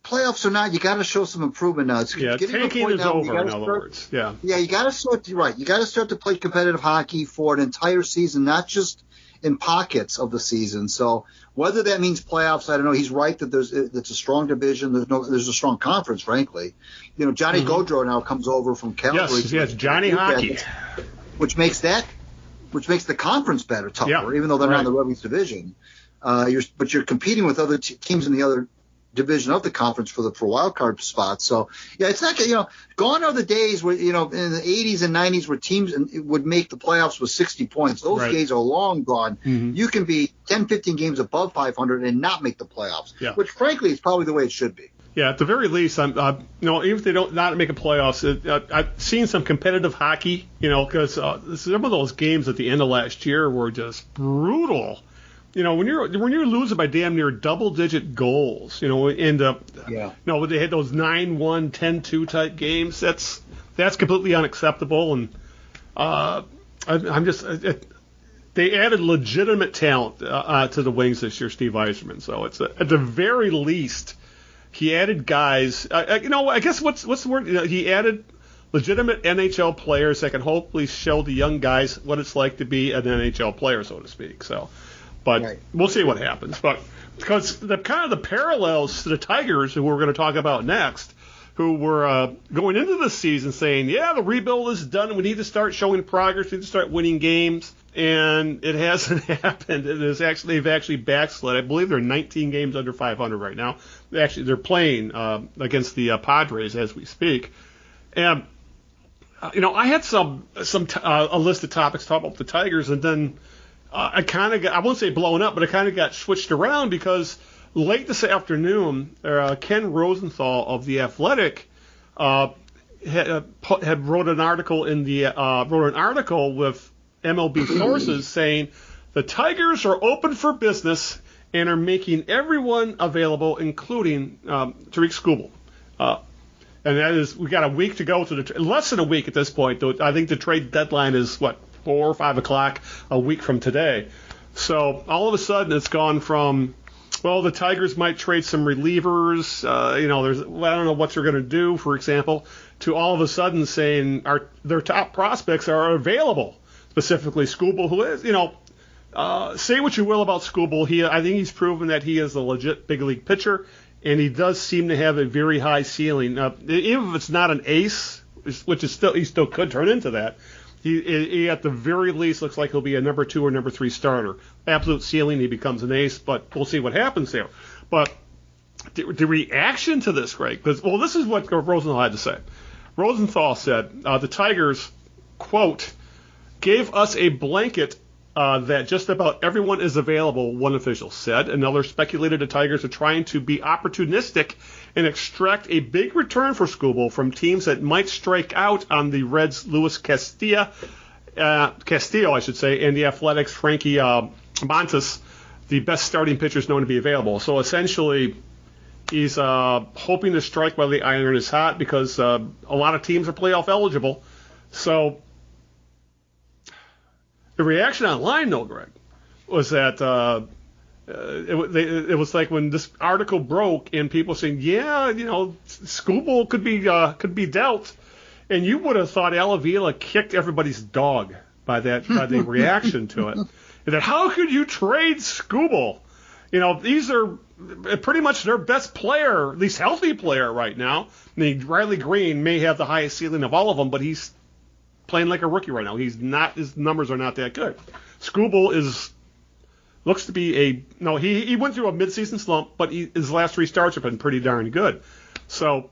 playoffs or not, you got to show some improvement now. Tanking is over, in other words. Yeah, you got to start. Right, you got to start to play competitive hockey for an entire season, not just in pockets of the season. So whether that means playoffs, I don't know. He's right that it's a strong division. There's a strong conference, frankly. Johnny Gaudreau now comes over from Calgary. Yes, Johnny Hockey, which makes the conference better, tougher, even though they're not in the Red Wings division. But you're competing with other teams in the other division of the conference for wild card spots. So it's not, gone are the days where, in the 80s and 90s where teams would make the playoffs with 60 points. Those days are long gone. Mm-hmm. You can be 10, 15 games above 500 and not make the playoffs, which frankly is probably the way it should be. Yeah, at the very least, even if they don't not make a playoffs, I've seen some competitive hockey, because some of those games at the end of last year were just brutal. When you're losing by damn near double-digit goals, they had those 9-1, 10-2 type games. That's completely unacceptable, and they added legitimate talent to the Wings this year, Steve Yzerman. So it's at the very least, he added guys. I guess what's the word? He added legitimate NHL players that can hopefully show the young guys what it's like to be an NHL player, so to speak. So. But we'll see what happens. But because the parallels to the Tigers, who we're going to talk about next, who were going into the season saying, the rebuild is done. We need to start showing progress. We need to start winning games. And it hasn't happened. They've actually backslid. I believe they're 19 games under 500 right now. They're playing against the Padres as we speak. And I had a list of topics to talk about the Tigers, and then I kind of got, I won't say blown up, but it kind of got switched around because late this afternoon, Ken Rosenthal of The Athletic had wrote an article with MLB sources saying the Tigers are open for business and are making everyone available, including Tarik Skubal. And that is, we got a week to go to less than a week at this point. Though I think the trade deadline is 4 or 5 o'clock a week from today. So all of a sudden it's gone from, the Tigers might trade some relievers, I don't know what they're going to do, for example, to all of a sudden saying their top prospects are available, specifically Skubal, who is, say what you will about Skubal. I think he's proven that he is a legit big league pitcher, and he does seem to have a very high ceiling. Even if it's not an ace, which is he still could turn into that, He at the very least looks like he'll be a number 2 or number 3 starter. Absolute ceiling, he becomes an ace, but we'll see what happens there. But the reaction to this, Greg, because, well, this is what Rosenthal had to say. Rosenthal said, the Tigers, quote, gave us a blanket that just about everyone is available, one official said. Another speculated the Tigers are trying to be opportunistic and extract a big return for Skubal from teams that might strike out on the Reds' Luis Castillo, and the Athletics' Frankie Montas, the best starting pitchers known to be available. So essentially, he's hoping to strike while the iron is hot because a lot of teams are playoff eligible. So the reaction online, though, Greg, was that it was like when this article broke and people saying, yeah, Skubal could be dealt, and you would have thought Al Avila kicked everybody's dog by the reaction to it. And that how could you trade Skubal? These are pretty much their best player, at least healthy player right now. I mean, Riley Greene may have the highest ceiling of all of them, but he's playing like a rookie right now. He's not. His numbers are not that good. Skubal looks to be he went through a midseason slump, but his last 3 starts have been pretty darn good. So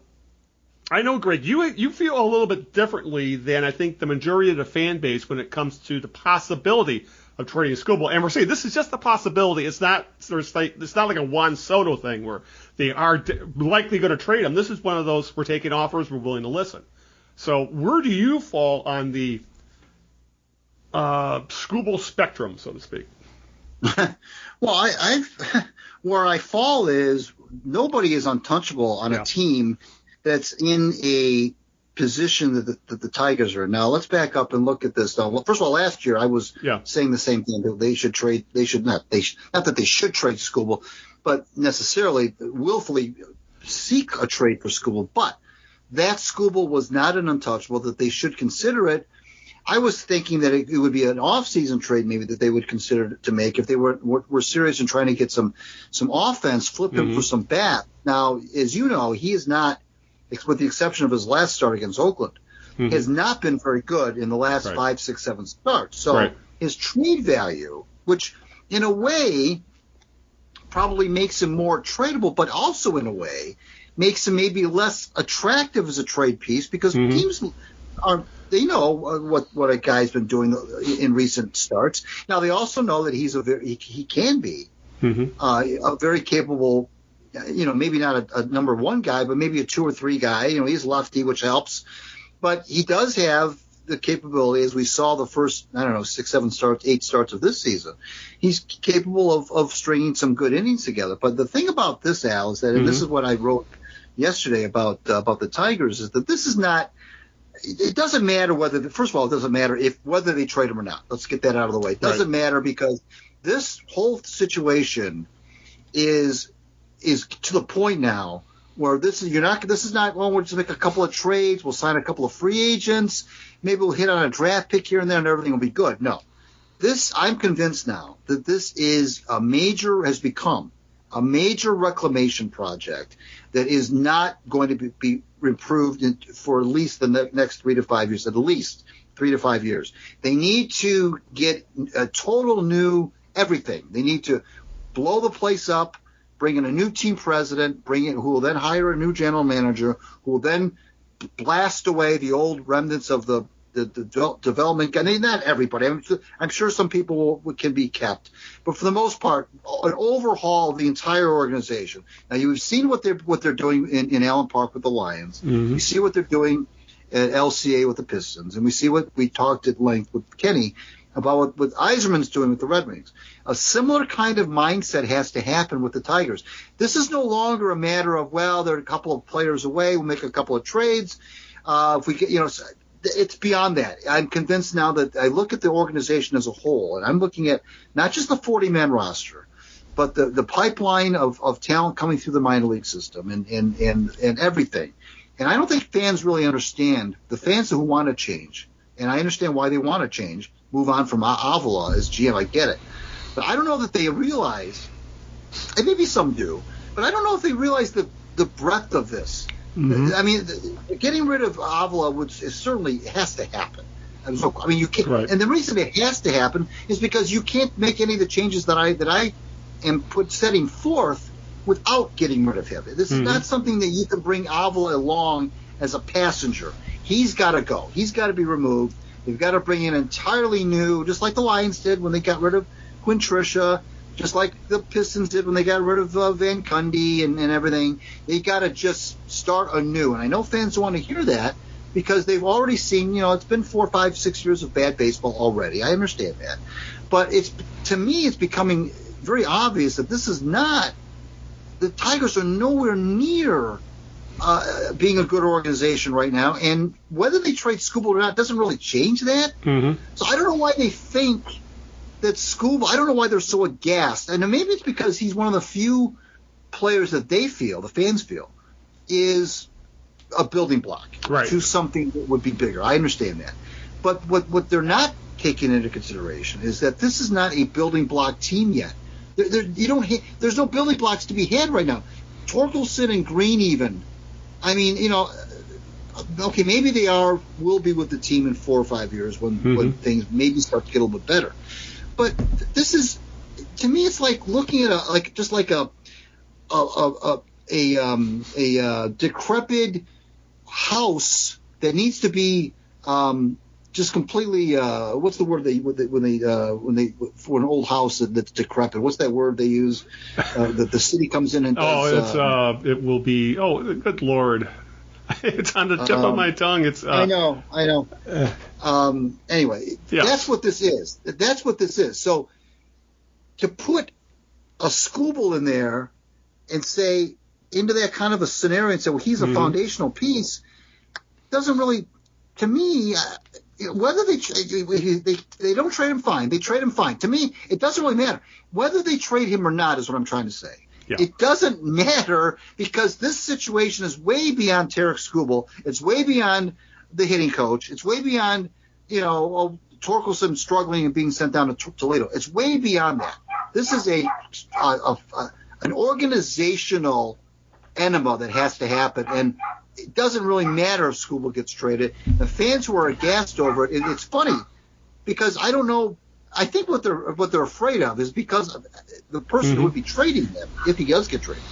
I know, Greg, you feel a little bit differently than I think the majority of the fan base when it comes to the possibility of trading Skubal. And we're saying this is just a possibility. It's not like a Juan Soto thing where they are likely going to trade him. This is one of those, we're taking offers, we're willing to listen. So where do you fall on the Skubal spectrum, so to speak? Well, where I fall is nobody is untouchable on a team that's in a position that the Tigers are in. Now, let's back up and look at this. Now, well, first of all, last year I was saying the same thing, that they should trade. Not that they should trade Skubal, but necessarily willfully seek a trade for Skubal. But that Skubal was not an untouchable, that they should consider it. I was thinking that it would be an off-season trade maybe that they would consider to make if they were serious in trying to get some offense, flip him for some bat. Now, as you know, he is not, with the exception of his last start against Oakland, has not been very good in the last 5, 6, 7 starts. So his trade value, which in a way probably makes him more tradable, but also in a way makes him maybe less attractive as a trade piece because teams they know what a guy's been doing in recent starts. Now they also know that he can be a very capable, maybe not a number 1 guy, but maybe a 2 or 3 guy. He's lefty, which helps, but he does have the capability, as we saw the first 6, 7 starts, 8 starts of this season. He's capable of stringing some good innings together. But the thing about this, Al, is that, and this is what I wrote yesterday about the Tigers, is that this is not. It doesn't matter first of all, it doesn't matter whether they trade him or not. Let's get that out of the way. It doesn't matter because this whole situation is to the point now where this is not, well, we'll just make a couple of trades, we'll sign a couple of free agents, maybe we'll hit on a draft pick here and there and everything will be good. No. I'm convinced now that this has become a major reclamation project that is not going to be improved for at least the next 3 to 5 years, at least 3 to 5 years. They need to get a total new everything. They need to blow the place up, bring in a new team president, who will then hire a new general manager, who will then blast away the old remnants of the development. I mean, not everybody. I'm sure some people can be kept, but for the most part, an overhaul of the entire organization. Now, you've seen what they're doing in Allen Park with the Lions. You see what they're doing at LCA with the Pistons, and we see what we talked at length with Kenny about what Yzerman's doing with the Red Wings. A similar kind of mindset has to happen with the Tigers. This is no longer a matter of, well, they're a couple of players away, we'll make a couple of trades. If we get, it's beyond that. I'm convinced now that I look at the organization as a whole, and I'm looking at not just the 40-man roster, but the pipeline of talent coming through the minor league system and everything. And I don't think fans really understand, the fans who want to change, and I understand why they want to change, move on from Avila as GM, I get it. But I don't know that they realize, and maybe some do, but I don't know if they realize the breadth of this. I mean, getting rid of Avila certainly has to happen. I mean, you can't, and the reason it has to happen is because you can't make any of the changes that I am setting forth without getting rid of him. This is not something that you can bring Avila along as a passenger. He's got to go. He's got to be removed. They've got to bring in entirely new, just like the Lions did when they got rid of Quintricia, just like the Pistons did when they got rid of Van Gundy and everything. They got to just start anew. And I know fans don't want to hear that because they've already seen, it's been 4, 5, 6 years of bad baseball already. I understand that. But to me, it's becoming very obvious that this is not – the Tigers are nowhere near being a good organization right now. And whether they trade Skubal or not doesn't really change that. So I don't know why they think that Skubal – I don't know why they're so aghast. And maybe it's because he's one of the few players that they feel, the fans feel, is a building block to something that would be bigger. I understand that. But what they're not taking into consideration is that this is not a building block team yet. There's no building blocks to be had right now. Torkelson and Greene even. I mean, okay, maybe they will be with the team in 4 or 5 years when things maybe start to get a little bit better. But this is, to me, it's like looking at a decrepit house that needs to be just completely. What's the word when they for an old house that's decrepit? What's that word they use? That the city comes in and does, it will be. Oh, good Lord. It's on the tip of my tongue. It's. I know. Anyway, that's what this is. That's what this is. So to put a Skubal in there and say into that kind of a scenario and say, well, he's a foundational piece, doesn't really, to me, whether they don't trade him, fine. They trade him, fine. To me, it doesn't really matter. Whether they trade him or not is what I'm trying to say. Yeah. It doesn't matter because this situation is way beyond Tarik Skubal. It's way beyond the hitting coach. It's way beyond, Torkelson struggling and being sent down to Toledo. It's way beyond that. This is an organizational enema that has to happen, and it doesn't really matter if Skubal gets traded. The fans who are aghast over it, it's funny because I don't know. I think what they're afraid of is because the person who would be trading them, if he does get traded,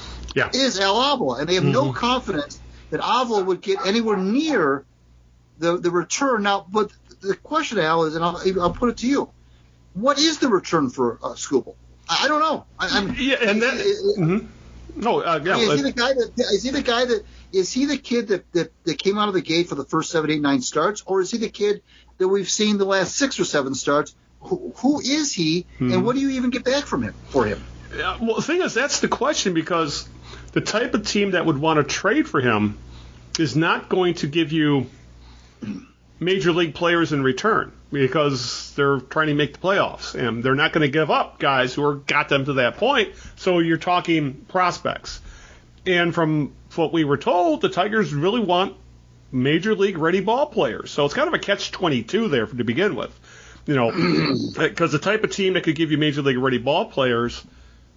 is Al Avila, and they have no confidence that Avila would get anywhere near the return. Now, but the question, Al, is, and I'll put it to you: what is the return for Skubal? I don't know. Is he the kid that came out of the gate for the first 7, 8, 9 starts, or is he the kid that we've seen the last 6 or 7 starts? Who is he, and what do you even get back for him? Yeah, well, the thing is, that's the question, because the type of team that would want to trade for him is not going to give you major league players in return because they're trying to make the playoffs, and they're not going to give up guys who got them to that point. So you're talking prospects. And from what we were told, the Tigers really want major league ready ball players. So it's kind of a catch-22 there to begin with. Because the type of team that could give you major league ready ball players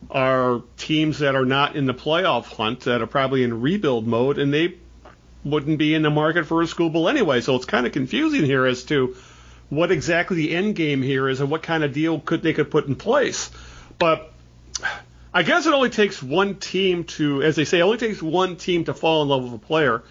are teams that are not in the playoff hunt, that are probably in rebuild mode, and they wouldn't be in the market for a Skubal anyway. So it's kind of confusing here as to what exactly the end game here is and what kind of deal they could put in place. But I guess it only takes one team to, as they say, to fall in love with a player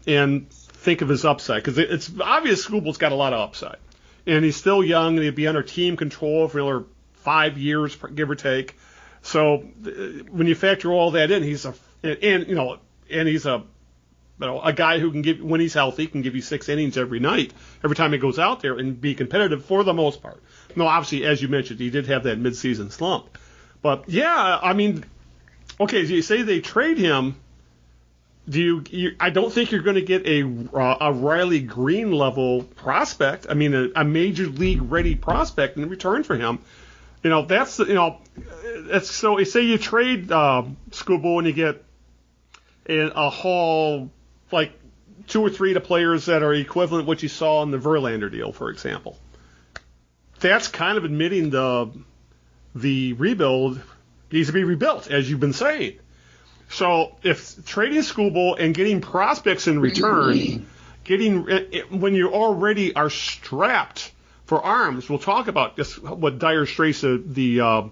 and think of his upside, because it's obvious Skubal's got a lot of upside. And he's still young, and he'd be under team control for another 5 years, give or take. So when you factor all that in, he's a guy who can give, when he's healthy, can give you 6 innings every night, every time he goes out there, and be competitive for the most part. No, obviously, as you mentioned, he did have that midseason slump. But yeah, I mean, okay, so you say they trade him. I don't think you're going to get a Riley Greene level prospect. I mean, a major league ready prospect in return for him. That's so. Say you trade Skubal and you get a haul like 2 or 3 to players that are equivalent to what you saw in the Verlander deal, for example. That's kind of admitting the rebuild needs to be rebuilt, as you've been saying. So if trading Skubal and getting prospects in return, when you already are strapped for arms, we'll talk about this, what dire straits the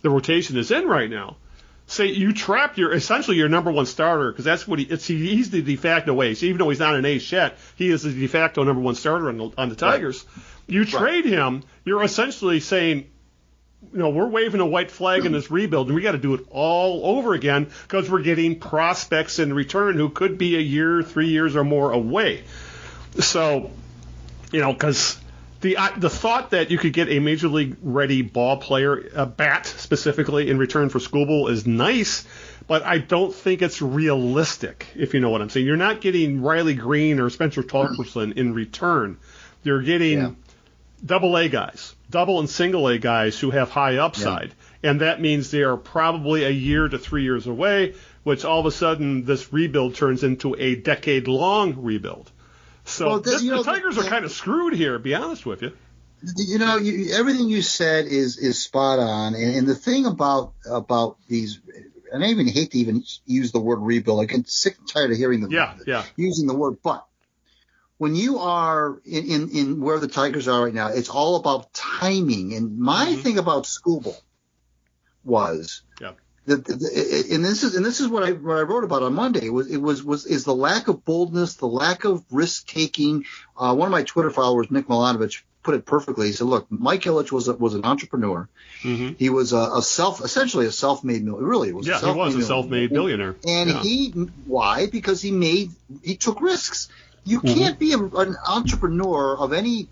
rotation is in right now. say you trap essentially your number one starter, because that's what he's the de facto ace. Even though he's not an ace yet, he is the de facto number one starter on the Tigers. Right. You trade him, you're essentially saying, we're waving a white flag in this rebuild, and we got to do it all over again because we're getting prospects in return who could be a year, 3 years, or more away. So, because the thought that you could get a major league ready ball player, a bat specifically, in return for Skubal is nice, but I don't think it's realistic, if you know what I'm saying. You're not getting Riley Greene or Spencer Torkelson in return. You're getting double-A guys, double and single-A guys who have high upside, and that means they are probably a year to 3 years away, which all of a sudden this rebuild turns into a decade-long rebuild. So the Tigers are kind of screwed here, to be honest with you. Everything you said is spot on, and the thing about these, and I even hate to even use the word rebuild. I get sick and tired of hearing using the word, but when you are in where the Tigers are right now, it's all about timing. And my thing about Skubal was and this is what I wrote about on Monday. Is the lack of boldness, the lack of risk taking. One of my Twitter followers, Nick Milanovich, put it perfectly. He said, "Look, Mike Ilitch was an entrepreneur. Mm-hmm. He was essentially a self-made millionaire. Really, he was a self-made billionaire. And why? Because he took risks." You can't be an entrepreneur of any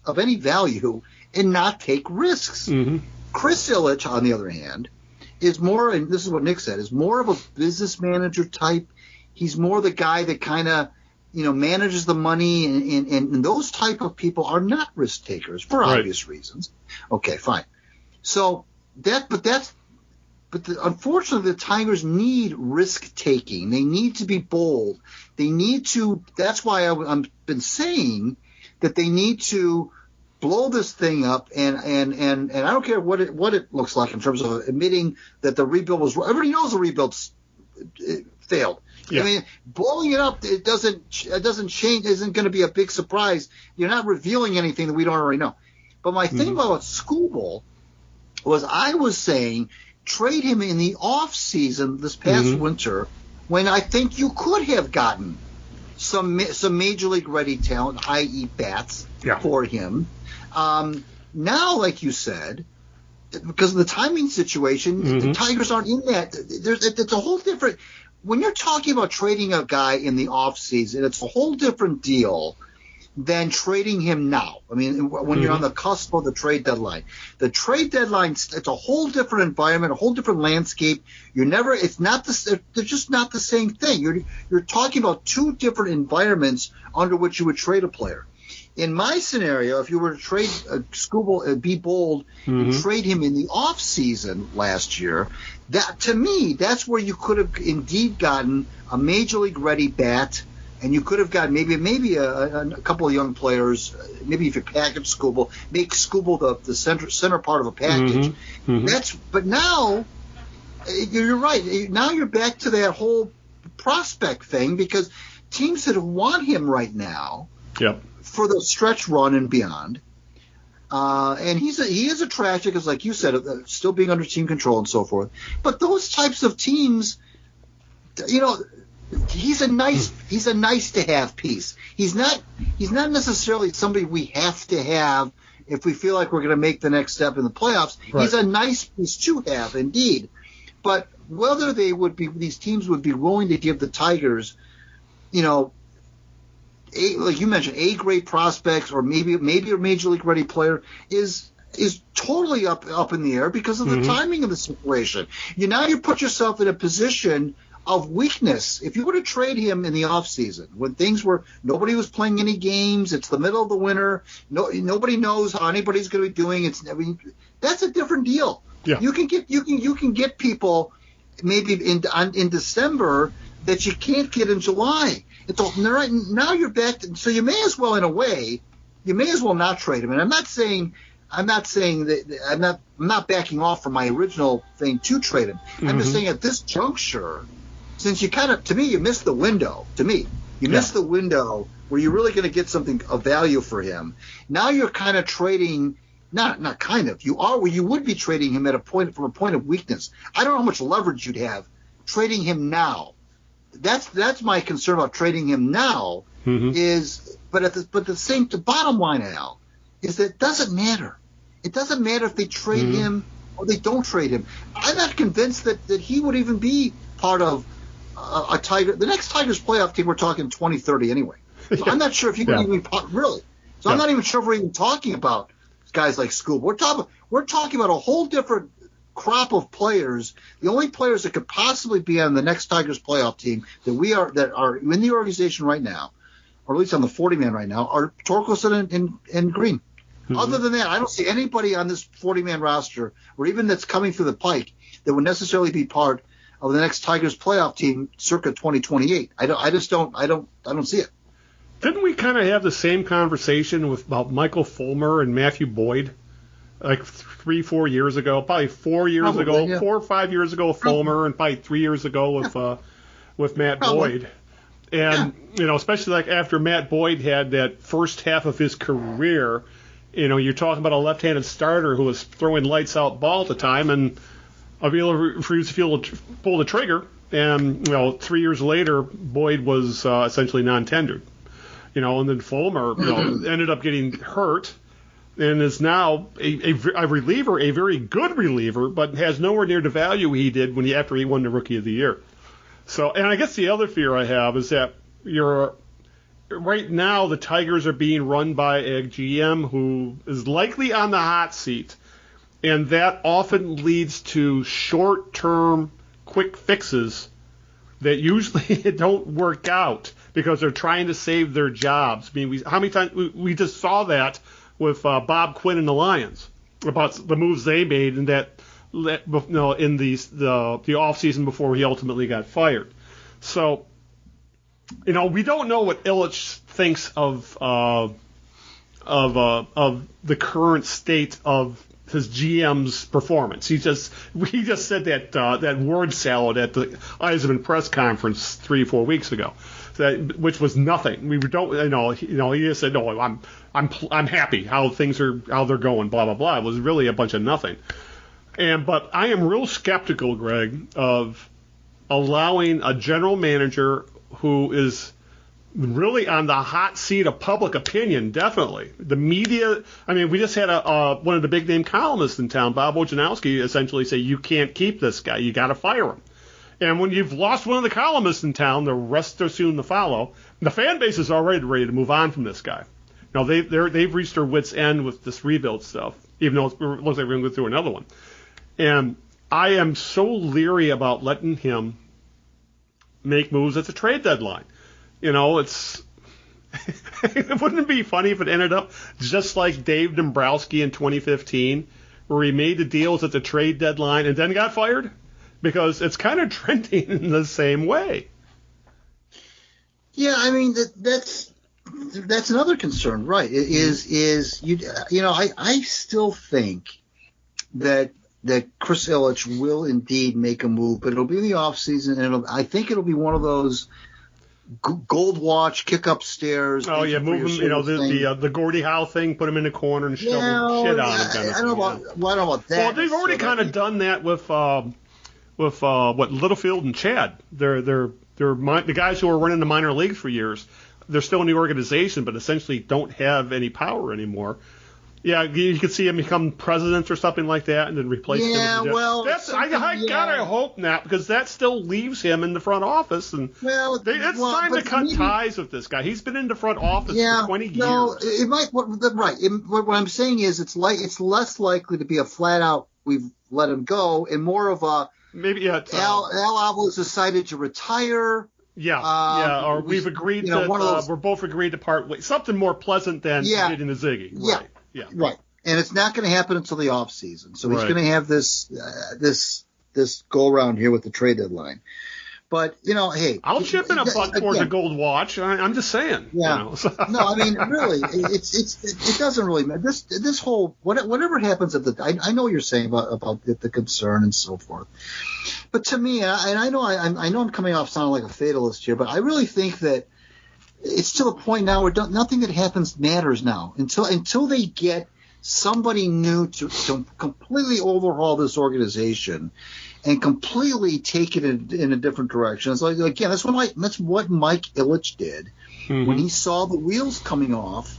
value and not take risks. Mm-hmm. Chris Ilitch, on the other hand, is more, and this is what Nick said, is more of a business manager type. He's more the guy that kind of, manages the money, and those type of people are not risk takers for obvious reasons. Okay, fine. So unfortunately, the Tigers need risk taking. They need to be bold. They need to. That's why I've been saying that they need to blow this thing up. And I don't care what it looks like in terms of admitting that the rebuild was. Everybody knows the rebuild failed. Yeah. I mean, blowing it up, it doesn't change. Isn't going to be a big surprise. You're not revealing anything that we don't already know. But my thing about Skubal was I was saying, trade him in the off season this past winter, when I think you could have gotten some major league ready talent, i.e. bats, for him. Now, like you said, because of the timing situation, the Tigers aren't in that. It's a whole different. When you're talking about trading a guy in the off season, it's a whole different deal than trading him now. I mean, when you're on the cusp of the trade deadline. The trade deadline, it's a whole different environment, a whole different landscape. They're just not the same thing. You're talking about two different environments under which you would trade a player. In my scenario, if you were to trade Skubal, be bold, and trade him in the off season last year, that to me, that's where you could have indeed gotten a major league ready bat. And you could have got maybe a couple of young players. Maybe if you package Skubal, make Skubal the center part of a package. But now you're right. Now you're back to that whole prospect thing, because teams that want him right now for the stretch run and beyond. And he is attractive, because like you said, still being under team control and so forth. But those types of teams, he's a nice to have piece. He's not necessarily somebody we have to have if we feel like we're going to make the next step in the playoffs. Right. He's a nice piece to have indeed. But whether these teams would be willing to give the Tigers, like you mentioned, A-grade prospects or maybe a major league ready player is totally up in the air because of the timing of the situation. Now you put yourself in a position of weakness. If you were to trade him in the offseason, when nobody was playing any games, it's the middle of the winter, nobody knows how anybody's going to be doing. That's a different deal. Yeah. You can get people maybe in December that you can't get in July. Now you're back. So you may as well, in a way, not trade him. And I'm not saying that I'm not backing off from my original thing to trade him. I'm just saying at this juncture, since you you missed the window. To me, you missed the window where you're really going to get something of value for him. Now you're kind of trading not kind of. You are where you would be trading him from a point of weakness. I don't know how much leverage you'd have trading him now. That's my concern about trading him now. The bottom line, Al, is that it doesn't matter. It doesn't matter if they trade him or they don't trade him. I'm not convinced that he would even be part of a Tiger. The next Tigers playoff team, we're talking 2030 anyway. So I'm not sure if he would even be really. So I'm not even sure if we're even talking about guys like Skubal. We're talking about a whole different crop of players. The only players that could possibly be on the next Tigers playoff team that are in the organization right now, or at least on the 40-man right now, are Torkelson and Greene. Other than that, I don't see anybody on this 40-man roster, or even that's coming through the pike, that would necessarily be part of the next Tigers playoff team circa 2028. I don't see it. Didn't we kind of have the same conversation about Michael Fulmer and Matthew Boyd, like 3-4 years ago? Probably 4 years ago, yeah. 4 or 5 years ago with Fulmer, and probably 3 years ago with Matt Boyd. And especially like after Matt Boyd had that first half of his career. You're talking about a left-handed starter who was throwing lights-out ball at the time, and Avila refused to pull the trigger. And 3 years later, Boyd was essentially non-tendered. And then Fulmer ended up getting hurt, and is now a reliever, a very good reliever, but has nowhere near the value he did after he won the Rookie of the Year. So, and I guess the other fear I have is that right now, the Tigers are being run by a GM who is likely on the hot seat, and that often leads to short-term quick fixes that usually don't work out because they're trying to save their jobs. I mean, how many times we just saw that with Bob Quinn and the Lions about the moves they made in in the off season before he ultimately got fired. So. We don't know what Ilitch thinks of the current state of his GM's performance. He just said that word salad at the Yzerman press conference 3-4 weeks ago, which was nothing. He just said, "No, I'm happy how they're going." Blah blah blah. It was really a bunch of nothing. But I am real skeptical, Greg, of allowing a general manager who is really on the hot seat of public opinion, definitely. The media, we just had one of the big-name columnists in town, Bob Ojanowski, essentially say, you can't keep this guy, you got to fire him. And when you've lost one of the columnists in town, the rest are soon to follow. The fan base is already ready to move on from this guy. They've reached their wits' end with this rebuild stuff, even though it looks like we're going to go through another one. And I am so leery about letting him make moves at the trade deadline. It wouldn't be funny if it ended up just like Dave Dombrowski in 2015, where he made the deals at the trade deadline and then got fired? Because it's kind of trending in the same way. Yeah, that's another concern, right? I still think that Chris Ilitch will indeed make a move, but it'll be in the offseason, and I think it'll be one of those gold watch, kick upstairs. Oh, yeah, move him, the Gordie Howe thing, put him in the corner and shove shit on him. I don't know about that. Well, they've already kind of done that with Littlefield and Chad. They're the guys who are running the minor leagues for years. They're still in the organization, but essentially don't have any power anymore. Yeah, you could see him become president or something like that, and then replace him. Yeah, well, I gotta hope not, because that still leaves him in the front office, and it's time to cut ties with this guy. He's been in the front office for 20 years. No, it might. Right. What I'm saying is, it's less likely to be a flat out we've let him go, and more of a maybe. Al Avila decided to retire. Yeah, or we've agreed that we're both agreed to part ways. Something more pleasant than getting the Ziggy. Right. Yeah. Right. And it's not going to happen until the off season. So he's going to have this go around here with the trade deadline. But, hey. I'll chip in a buck towards a gold watch. I'm just saying. Yeah. No, really, it doesn't really matter. This whole, whatever happens I know what you're saying about the concern and so forth. But to me, and I know I'm coming off sounding like a fatalist here, but I really think that it's to the point now where nothing that happens matters now until they get somebody new to completely overhaul this organization and completely take it in a different direction. It's like, again, that's what Mike Ilitch did when he saw the wheels coming off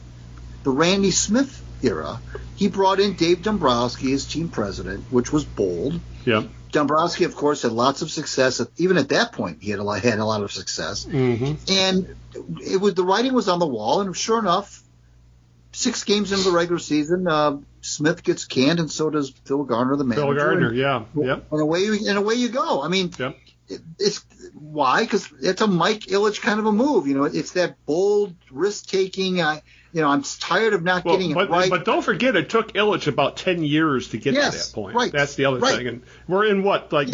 the Randy Smith era. He brought in Dave Dombrowski as team president, which was bold. Yeah. Dombrowski, of course, had lots of success. Even at that point, he had a lot of success. And the writing was on the wall, and sure enough, 6 games into the regular season, Smith gets canned, and so does Phil Garner, the manager. Phil Garner, yeah. Yep. And away you go. I mean, yep. It's why? Because it's a Mike Ilitch kind of a move. It's that bold, risk-taking. I'm tired of not getting it right. But don't forget, it took Ilitch about 10 years to get to that point. Right. That's the other thing. And we're in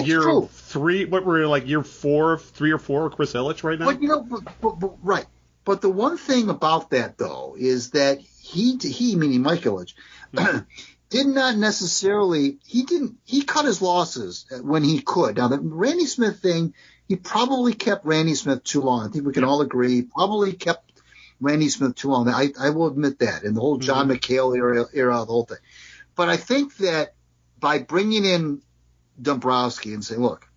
year 3? What we're in, like year 3 or 4 with Chris Ilitch right now? But right. But the one thing about that, though, is that he meaning Mike Ilitch, did not necessarily – he cut his losses when he could. Now, the Randy Smith thing, he probably kept Randy Smith too long. I think we can all agree. He probably kept Randy Smith too long. I will admit that, in the whole John McHale era, the whole thing. But I think that by bringing in Dombrowski and saying, look,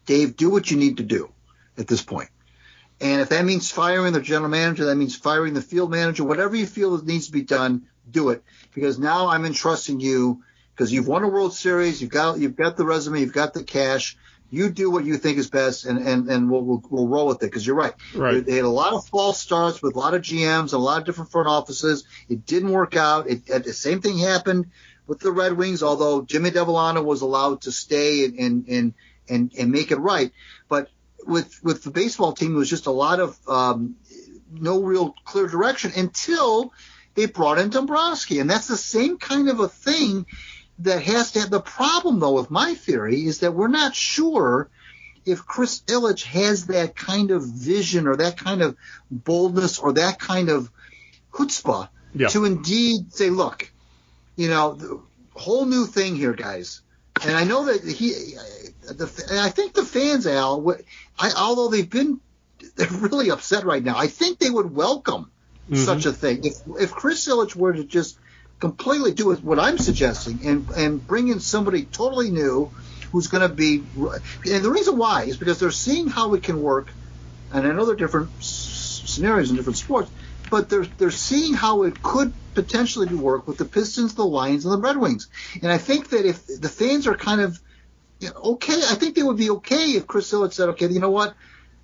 Dave, do what you need to do at this point. And if that means firing the general manager, that means firing the field manager, whatever you feel that needs to be done, do it. Because now I'm entrusting you, because you've won a World Series, you've got the resume, you've got the cash. You do what you think is best, and we'll roll with it. Because you're right. They had a lot of false starts with a lot of GMs and a lot of different front offices. It didn't work out. The same thing happened with the Red Wings, although Jimmy Devellano was allowed to stay and make it right. But with the baseball team, it was just a lot of no real clear direction until they brought in Dombrowski. And that's the same kind of a thing that has to have. The problem, though, with my theory is that we're not sure if Chris Ilitch has that kind of vision or that kind of boldness or that kind of chutzpah to indeed say, look, the whole new thing here, guys. And I know that and I think the fans, Al, although they're really upset right now, I think they would welcome such a thing. If Chris Ilitch were to just completely do what I'm suggesting and bring in somebody totally new who's going to be – and the reason why is because they're seeing how it can work. And I know there are different scenarios in different sports, but they're seeing how it could potentially work with the Pistons, the Lions, and the Red Wings. And I think that if the fans are kind of okay, I think they would be okay if Chris Ilitch said, okay, you know what?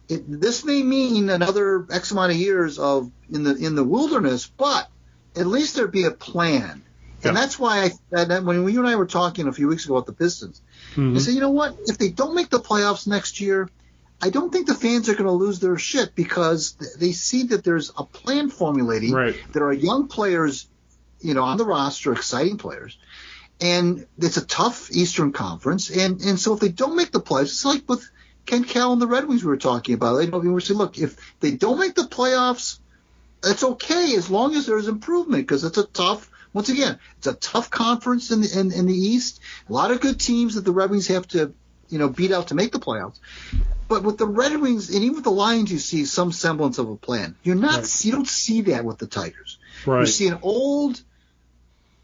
This may mean another X amount of years of in the wilderness, but at least there'd be a plan. And that's why when you and I were talking a few weeks ago about the Pistons, I said, you know what? If they don't make the playoffs next year, I don't think the fans are going to lose their shit because they see that there's a plan formulating. Right. There are young players, on the roster, exciting players. And it's a tough Eastern Conference. And so if they don't make the playoffs, it's like with Ken Kal and the Red Wings we were talking about. We were saying, look, if they don't make the playoffs, it's okay as long as there's improvement because it's a tough conference in the East. A lot of good teams that the Red Wings have to, beat out to make the playoffs. But with the Red Wings and even with the Lions, you see some semblance of a plan. You don't see that with the Tigers. Right. You see an old,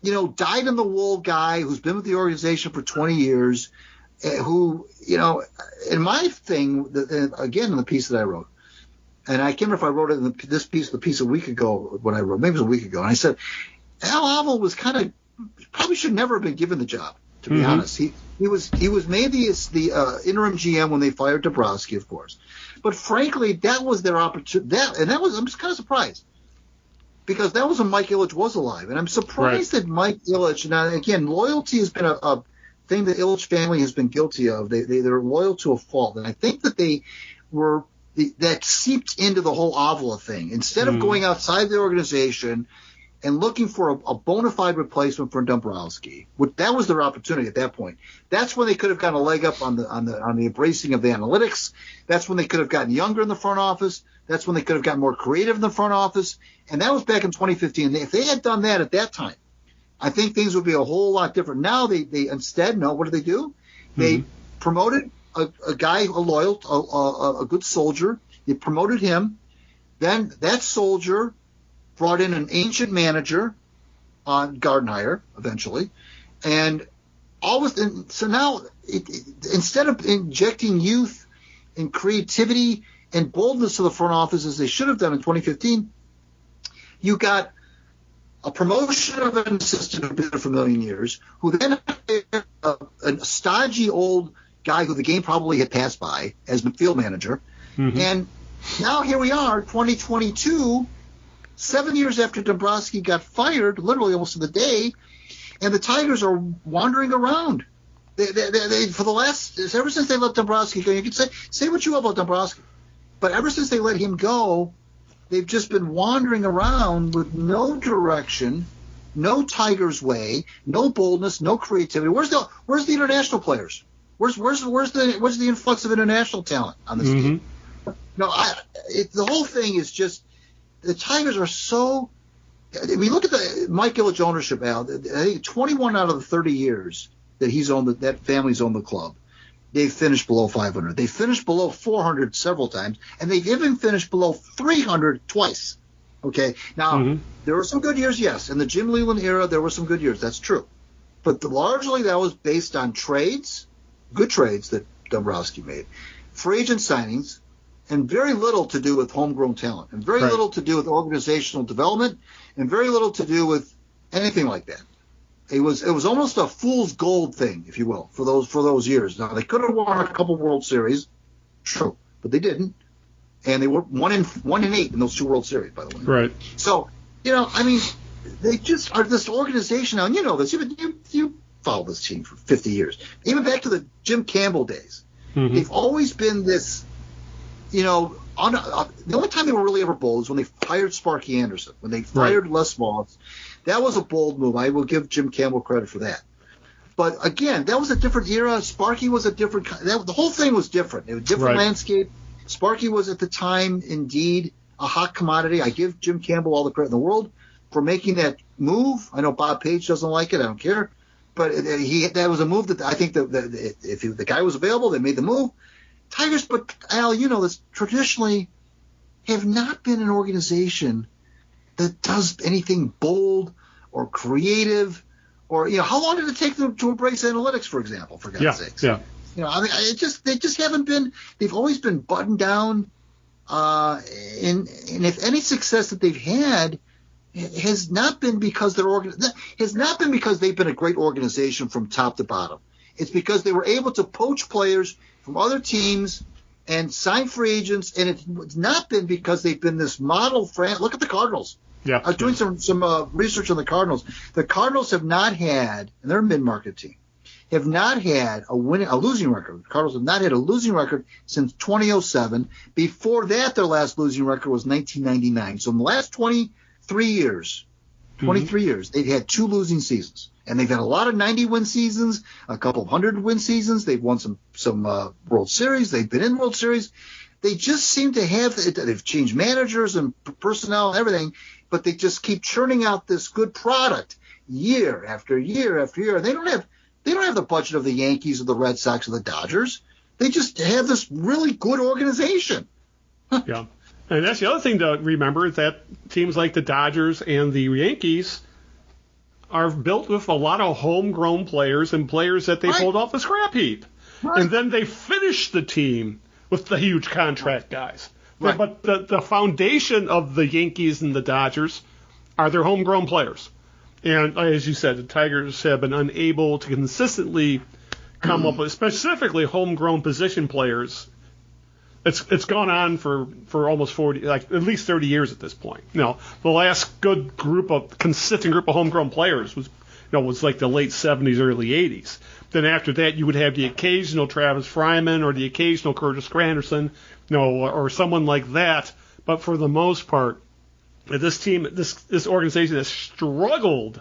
dyed-in-the-wool guy who's been with the organization for 20 years, who, in my thing, again, in the piece that I wrote, and I can't remember if I wrote it in the piece a week ago when I wrote, maybe it was a week ago, and I said, Al Avila was probably should never have been given the job, to be honest. He was made the interim GM when they fired Dombrowski, of course. But frankly, that was their opportunity. I'm just kind of surprised. Because that was when Mike Ilitch was alive. And I'm surprised that Mike Ilitch, now again, loyalty has been a thing the Ilitch family has been guilty of. They're loyal to a fault. And I think that that seeped into the whole Avila thing. Instead of going outside the organization and looking for a bona fide replacement for Dombrowski, that was their opportunity at that point. That's when they could have gotten a leg up on the embracing of the analytics. That's when they could have gotten younger in the front office. That's when they could have gotten more creative in the front office. And that was back in 2015. If they had done that at that time, I think things would be a whole lot different. Now they instead, what do they do? They promoted a guy, a good soldier. They promoted him. Then that soldier brought in an ancient manager on Gardenhire eventually, and so now instead of injecting youth and creativity and boldness to the front office as they should have done in 2015, you got a promotion of an assistant who'd been there for a million years, who then hired a stodgy old guy who the game probably had passed by as the field manager. Mm-hmm. And now here we are, 2022, 7 years after Dombrowski got fired, literally almost to the day, and the Tigers are wandering around. They for the last, ever since they let Dombrowski go, you can say what you will about Dombrowski, but ever since they let him go, they've just been wandering around with no direction, no Tigers way, no boldness, no creativity. Where's the international players? Where's the influx of international talent on this team? No, the whole thing is just the Tigers are so. I mean, look at the Mike Ilitch ownership, Al. I think 21 out of the 30 years that he's owned that family's owned the club, they've finished below 500. They finished below 400 several times, and they've even finished below 300 twice. Okay, now there were some good years, yes. In the Jim Leyland era, there were some good years. That's true, but largely that was based on trades, good trades that Dombrowski made, free agent signings, and very little to do with homegrown talent, and very little to do with organizational development, and very little to do with anything like that. It was almost a fool's gold thing, if you will, for those years. Now they could have won a couple World Series, true, but they didn't, and they were 1-8 in those two World Series, by the way. Right. So I mean, they just are this organization now, and you know this. You follow this team for 50 years, even back to the Jim Campbell days. They've always been this. The only time they were really ever bold is when they fired Sparky Anderson, when they fired Les Moss. That was a bold move. I will give Jim Campbell credit for that. But again, that was a different era. Sparky was a different. The whole thing was different. It was a different landscape. Sparky was at the time indeed a hot commodity. I give Jim Campbell all the credit in the world for making that move. I know Bob Page doesn't like it. I don't care. But that was a move that I think that if the guy was available, they made the move. Tigers, but Al, you know this, traditionally have not been an organization that does anything bold or creative, or how long did it take them to embrace analytics, for example? For God's sakes, I mean, they just haven't been. They've always been buttoned down, and if any success that they've had has not been because they've been a great organization from top to bottom. It's because they were able to poach players from other teams and sign free agents, and it's not been because they've been this model franchise. Look at the Cardinals. I was doing some research on the Cardinals. The Cardinals have not had, and they're a mid-market team, have not had a losing record. The Cardinals have not had a losing record since 2007. Before that, their last losing record was 1999. So in the last 23 years, they've had 2 losing seasons. And they've had a lot of 90-win seasons, a couple of 100-win seasons. They've won some World Series. They've been in World Series. They just seem to have – they've changed managers and personnel and everything, but they just keep churning out this good product year after year after year. They don't have the budget of the Yankees or the Red Sox or the Dodgers. They just have this really good organization. Yeah. And that's the other thing to remember is that teams like the Dodgers and the Yankees – are built with a lot of homegrown players and players that they pulled off the scrap heap. And then they finish the team with the huge contract guys. But the foundation of the Yankees and the Dodgers are their homegrown players. And as you said, the Tigers have been unable to consistently come up with specifically homegrown position players. It's gone on for almost 40, like at least 30 years at this point. The last good consistent group of homegrown players was like the late 70s, early 80s. Then after that, you would have the occasional Travis Fryman or the occasional Curtis Granderson, or someone like that. But for the most part, this team, this organization has struggled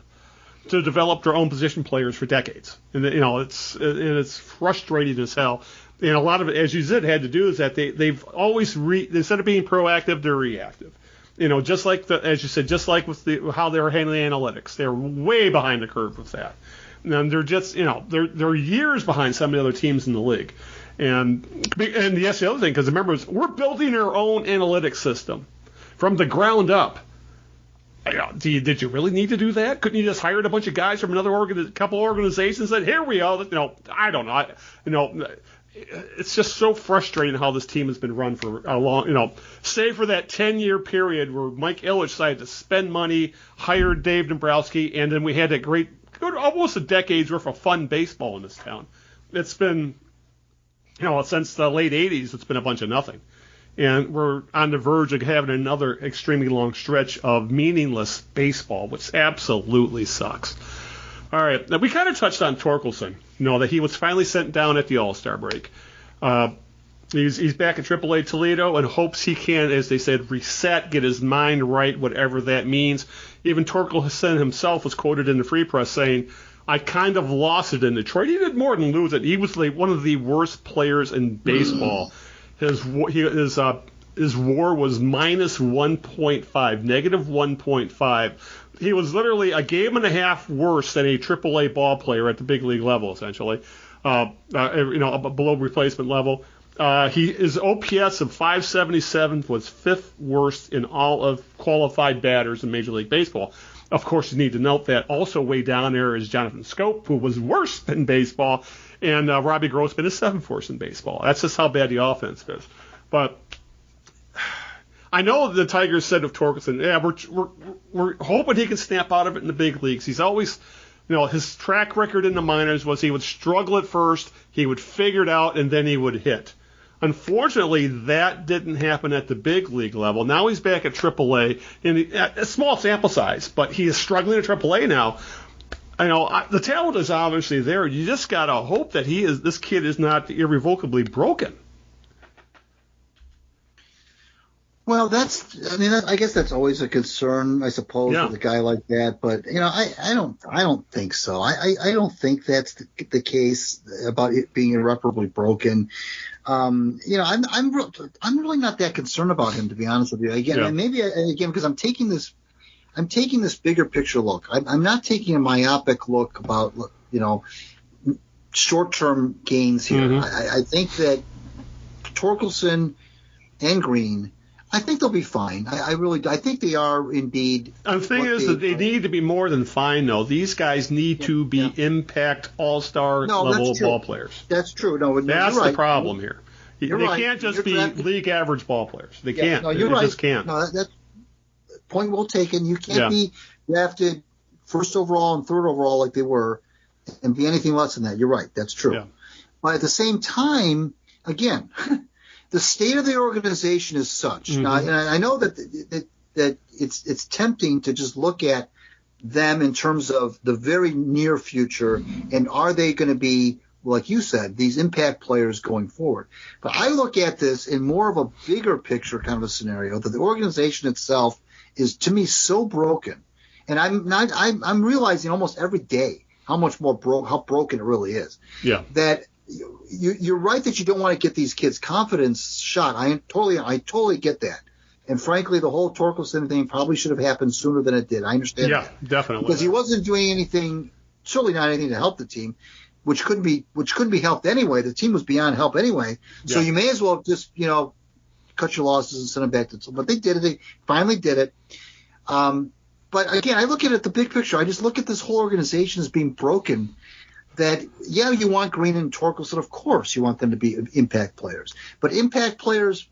to develop their own position players for decades, and it's frustrating as hell. And a lot of it, as you said, had to do is that they've always instead of being proactive, they're reactive. Just like as you said, just like with how they're handling analytics, they're way behind the curve with that. And they're just they're years behind some of the other teams in the league. And yes, the other thing, because remember, we're building our own analytics system from the ground up. Did you really need to do that? Couldn't you just hired a bunch of guys from another couple organizations and said, here we are? I don't know. It's just so frustrating how this team has been run for a long, save for that 10-year period where Mike Ilitch decided to spend money, hired Dave Dombrowski, and then we had that almost a decade's worth of fun baseball in this town. It's been, since the late 80s, it's been a bunch of nothing. And we're on the verge of having another extremely long stretch of meaningless baseball, which absolutely sucks. All right, now we kind of touched on Torkelson, that he was finally sent down at the All-Star break. He's back at AAA Toledo and hopes he can, as they said, reset, get his mind right, whatever that means. Even Torkelson himself was quoted in the Free Press saying, I kind of lost it in Detroit. He did more than lose it. He was one of the worst players in baseball. His WAR was minus 1.5, negative 1.5. He was literally a game and a half worse than a AAA ball player at the big league level, essentially, below replacement level. His OPS of 577 was fifth worst in all of qualified batters in Major League Baseball. Of course, you need to note that also way down there is Jonathan Scope, who was worse in baseball, and Robbie Grossman is seventh worst in baseball. That's just how bad the offense is. But I know the Tigers said of Torkelson, we're hoping he can snap out of it in the big leagues. He's always, his track record in the minors was he would struggle at first, he would figure it out, and then he would hit. Unfortunately, that didn't happen at the big league level. Now he's back at AAA, and a small sample size, but he is struggling at AAA now. The talent is obviously there. You just gotta hope that this kid is not irrevocably broken. Well, I guess that's always a concern, I suppose, with a guy like that. But I don't think so. I don't think that's the case about it being irreparably broken. I'm really not that concerned about him, to be honest with you. Again, because I'm taking this bigger picture look. I'm not taking a myopic look about short-term gains here. Mm-hmm. I think that Torkelson and Greene, I think they'll be fine. I think they are indeed. And the thing is that they need to be more than fine, though. These guys need to be impact all-star level ball players. That's true. That's the problem here. They can't just be league average ball players. They can't. No, you're right. Just can't. No, that's point well taken. You can't be drafted first overall and third overall like they were and be anything less than that. You're right. That's true. Yeah. But at the same time, again, the state of the organization is such. Mm-hmm. Now, and I know that it's tempting to just look at them in terms of the very near future, and are they going to be, like you said, these impact players going forward. But I look at this in more of a bigger picture kind of a scenario, that the organization itself is, to me, so broken. And I'm realizing almost every day how much more how broken it really is. Yeah. That you're right that you don't want to get these kids' confidence shot. I totally get that. And frankly, the whole Torkelson thing probably should have happened sooner than it did. I understand that. Yeah, definitely. Because he wasn't doing anything, certainly not anything to help the team, which couldn't be helped anyway. The team was beyond help anyway. So you may as well just, cut your losses and send them back to. But they did it. They finally did it. But again, I look at it the big picture. I just look at this whole organization as being broken. That, you want Greene and Torkelson, of course. You want them to be impact players. But impact players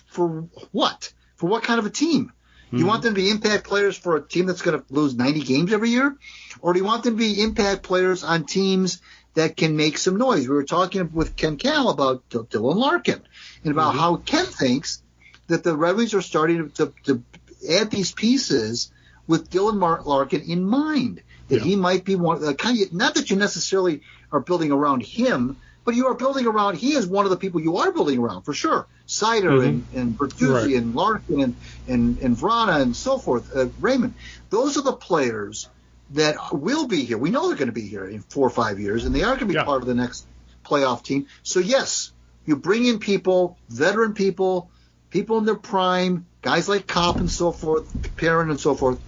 for what? For what kind of a team? Mm-hmm. You want them to be impact players for a team that's going to lose 90 games every year? Or do you want them to be impact players on teams that can make some noise? We were talking with Ken Kal about Dylan Larkin and about how Ken thinks that the Red Wings are starting to add these pieces with Dylan Larkin in mind. That he might be one of the not that you necessarily are building around him, but you are building around. He is one of the people you are building around for sure. Sider and Bertuzzi and Larkin and Vrana and so forth. Raymond, those are the players that will be here. We know they're going to be here in 4 or 5 years, and they are going to be part of the next playoff team. So yes, you bring in people, veteran people in their prime, guys like Kopp and so forth, Perrin and so forth,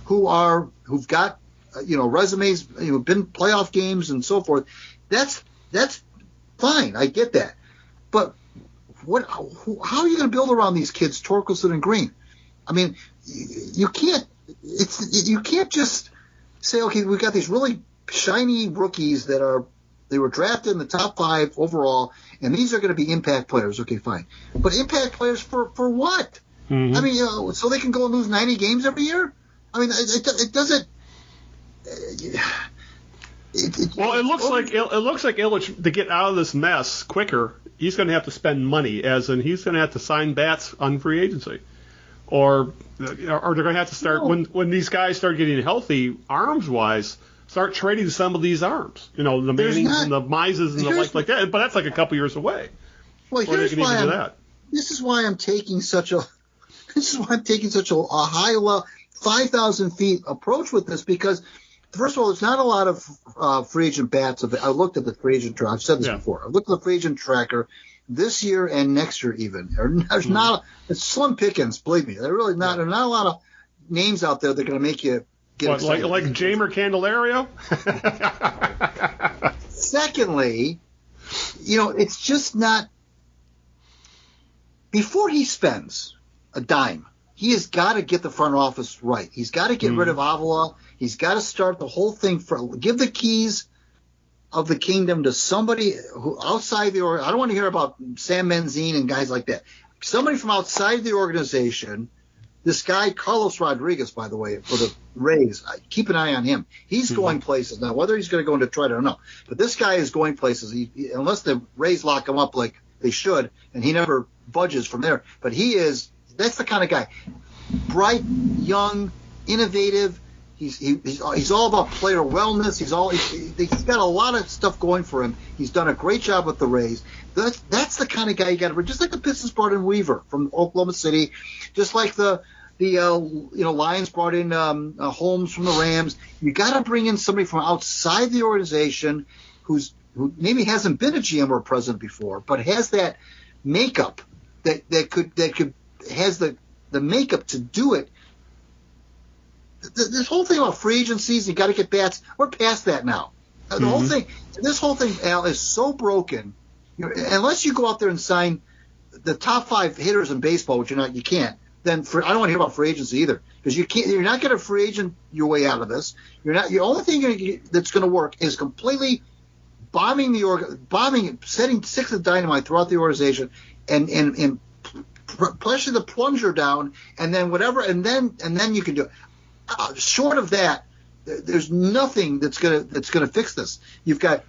who've got resumes, been playoff games and so forth. That's fine. I get that. But how are you going to build around these kids, Torkelson and Greene? I mean, you can't. You can't just say, okay, we've got these really shiny rookies they were drafted in the top 5 overall, and these are going to be impact players. Okay, fine. But impact players for what? Mm-hmm. I mean, so they can go and lose 90 games every year? I mean, it doesn't. Well, it looks like Illich, to get out of this mess quicker, he's going to have to spend money, as in he's going to have to sign bats on free agency, or they're going to have to start when these guys start getting healthy, arms wise, start trading some of these arms. The Mannings and the Mises and the like that. But that's like a couple years away. Well, here's why this is why I'm taking such a high level, 5,000 feet approach with this, because first of all, there's not a lot of free agent bats. I looked at the free agent tracker. I've said this before. I looked at the free agent tracker this year and next year even. There's not. It's slim pickings. Believe me, they're really not. There's not a lot of names out there that are going to make you get excited. Like Jamer Candelario. Secondly, it's just not. Before he spends a dime, he has got to get the front office right. He's got to get rid of Avila. He's got to start the whole thing give the keys of the kingdom to somebody who outside the I don't want to hear about Sam Menzine and guys like that. Somebody from outside the organization. This guy, Carlos Rodriguez, by the way, for the Rays, keep an eye on him. He's going places. Now, whether he's going to go into Detroit, I don't know. But this guy is going places. Unless the Rays lock him up like they should, and he never budges from there. But that's the kind of guy. Bright, young, innovative. He's all about player wellness. He's got a lot of stuff going for him. He's done a great job with the Rays. That's the kind of guy you got to bring. Just like the Pistons brought in Weaver from Oklahoma City, just like the Lions brought in Holmes from the Rams. You got to bring in somebody from outside the organization who maybe hasn't been a GM or a president before, but has that makeup that has the makeup to do it. This whole thing about free agencies, you got to get bats. We're past that now. This whole thing, Al, is so broken. Unless you go out there and sign the top 5 hitters in baseball, which you can't. Then I don't want to hear about free agency either, because you can't. You're not going to free agent your way out of this. You're not. The only thing that's going to work is completely bombing, setting 6 of dynamite throughout the organization, and pushing the plunger down, and then whatever, and then you can do it. Short of that, there's nothing that's gonna fix this. You've got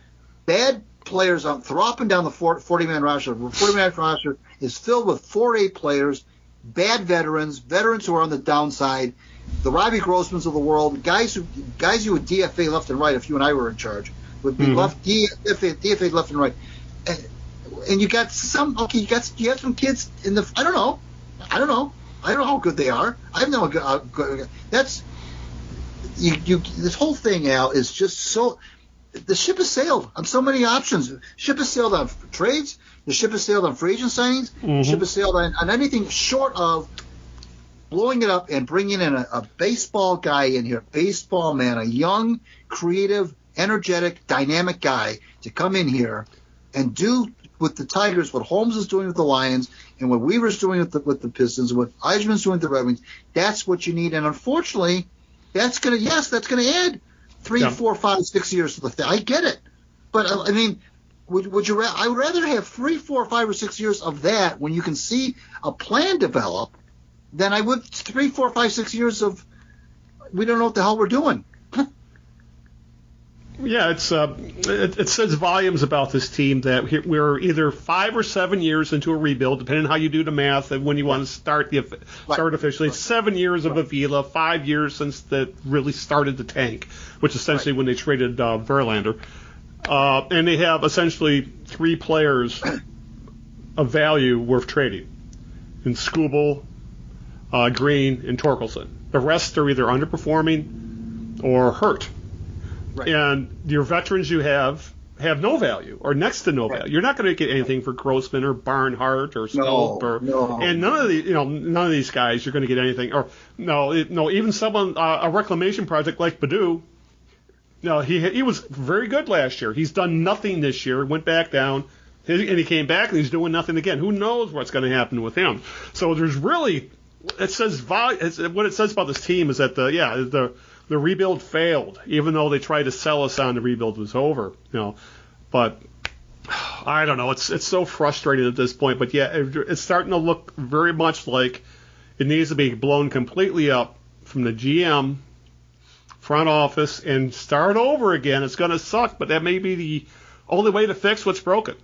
bad players throw up and down the 40-man roster. The 40-man roster is filled with 4A players, bad veterans who are on the downside, the Robbie Grossmans of the world, guys who would DFA left and right if you and I were in charge, would be DFA left and right. And you got some you have some kids in the I don't know how good they are. I have no good. That's this whole thing, Al, is just so. The ship has sailed on so many options. The ship has sailed on trades. The ship has sailed on free agent signings. The ship has sailed on anything short of blowing it up and bringing in a baseball guy in here, baseball man, a young, creative, energetic, dynamic guy to come in here and do with the Tigers what Holmes is doing with the Lions and what Weaver's doing with the Pistons and what Yzerman's doing with the Red Wings. That's what you need. And unfortunately, that's going to add 3, 4, 5, 6 years to the thing. I get it. But, I mean, would you? I would rather have 3, 4, 5, or 6 years of that when you can see a plan develop than I would 3, 4, 5, 6 years of we don't know what the hell we're doing. Yeah, it says volumes about this team that we're either 5 or 7 years into a rebuild, depending on how you do the math and when you want to start officially. 7 years of Avila, 5 years since that really started the tank, which is essentially when they traded Verlander. And they have essentially 3 players of value worth trading, in Skubal, Greene, and Torkelson. The rest are either underperforming or hurt. Right. And your veterans you have no value or next to no value. You're not going to get anything for Grossman or Barnhart or Scope and none of these guys you're going to get anything. Or even someone a reclamation project like Badu. No, he was very good last year. He's done nothing this year. Went back down, and he came back and he's doing nothing again. Who knows what's going to happen with him? So there's really it says what it says about this team is that the rebuild failed, even though they tried to sell us on the rebuild was over. But I don't know. It's so frustrating at this point. But yeah, it's starting to look very much like it needs to be blown completely up from the GM, front office, and start over again. It's going to suck, but that may be the only way to fix what's broken.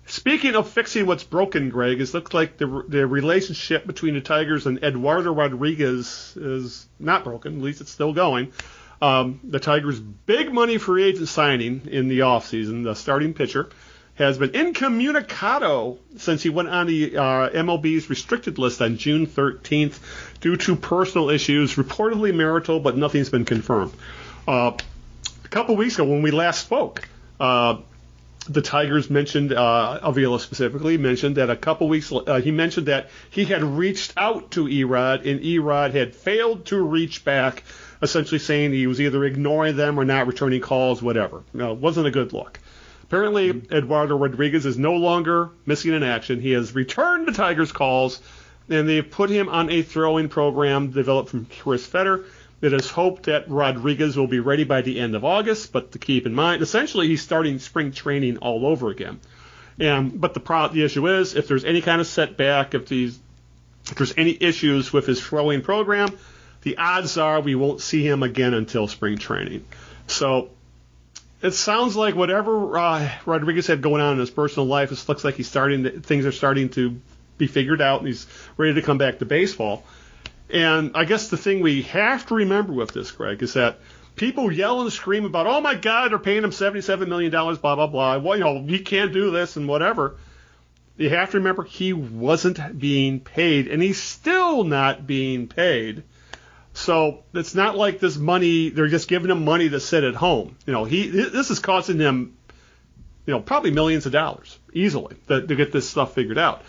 Speaking of fixing what's broken, Greg, it looks like the relationship between the Tigers and Eduardo Rodriguez is not broken. At least it's still going. The Tigers' big money free agent signing in the offseason, the starting pitcher, has been incommunicado since he went on the MLB's restricted list on June 13th due to personal issues, reportedly marital, but nothing's been confirmed. A couple weeks ago when we last spoke, the Tigers mentioned, Avila specifically, mentioned that a couple weeks he mentioned that he had reached out to Erod, and Erod had failed to reach back, essentially saying he was either ignoring them or not returning calls, whatever. It wasn't a good look. Apparently, Eduardo Rodriguez is no longer missing in action. He has returned the Tigers' calls, and they've put him on a throwing program developed from Chris Fetter. It is hoped that Rodriguez will be ready by the end of August, but to keep in mind, essentially he's starting spring training all over again. But the issue is, if there's any kind of setback, if there's any issues with his throwing program, the odds are we won't see him again until spring training. So it sounds like whatever Rodriguez had going on in his personal life, it looks like things are starting to be figured out, and he's ready to come back to baseball. And I guess the thing we have to remember with this, Greg, is that people yell and scream about, oh, my God, they're paying him $77 million, blah, blah, blah. Well, he can't do this and whatever. You have to remember he wasn't being paid, and he's still not being paid. So it's not like this money, they're just giving him money to sit at home. This is costing him, probably millions of dollars easily to get this stuff figured out.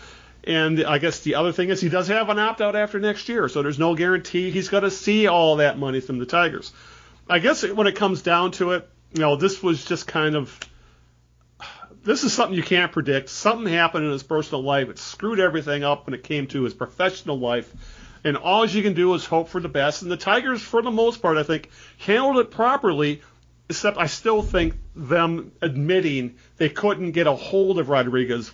And I guess the other thing is he does have an opt-out after next year, so there's no guarantee he's going to see all that money from the Tigers. I guess when it comes down to it, this was just this is something you can't predict. Something happened in his personal life. It screwed everything up when it came to his professional life. And all you can do is hope for the best. And the Tigers, for the most part, I think, handled it properly, except I still think them admitting they couldn't get a hold of Rodriguez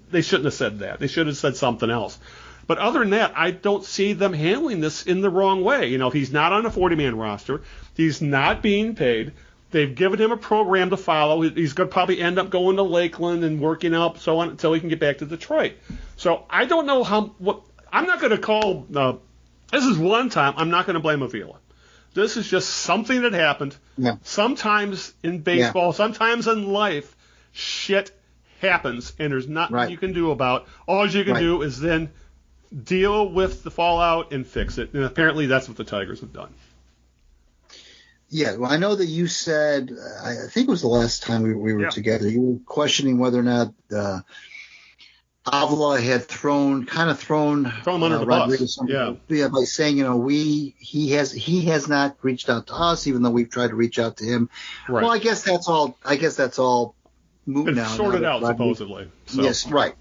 they shouldn't have said that. They should have said something else. But other than that, I don't see them handling this in the wrong way. He's not on a 40-man roster. He's not being paid. They've given him a program to follow. He's going to probably end up going to Lakeland and working up so on until he can get back to Detroit. So I don't know I'm not going to call this is one time I'm not going to blame Avila. This is just something that happened. Yeah. Sometimes in baseball, sometimes in life, shit happens, and there's nothing you can do about it. All you can do is then deal with the fallout and fix it. And apparently that's what the Tigers have done. Yeah, well, I know that you said, I think it was the last time we were together, you were questioning whether or not Avila had thrown under the bus. By saying, he has not reached out to us, even though we've tried to reach out to him. Right. Well, I guess that's all moved now. Sorted out, supposedly. So. Yes, right.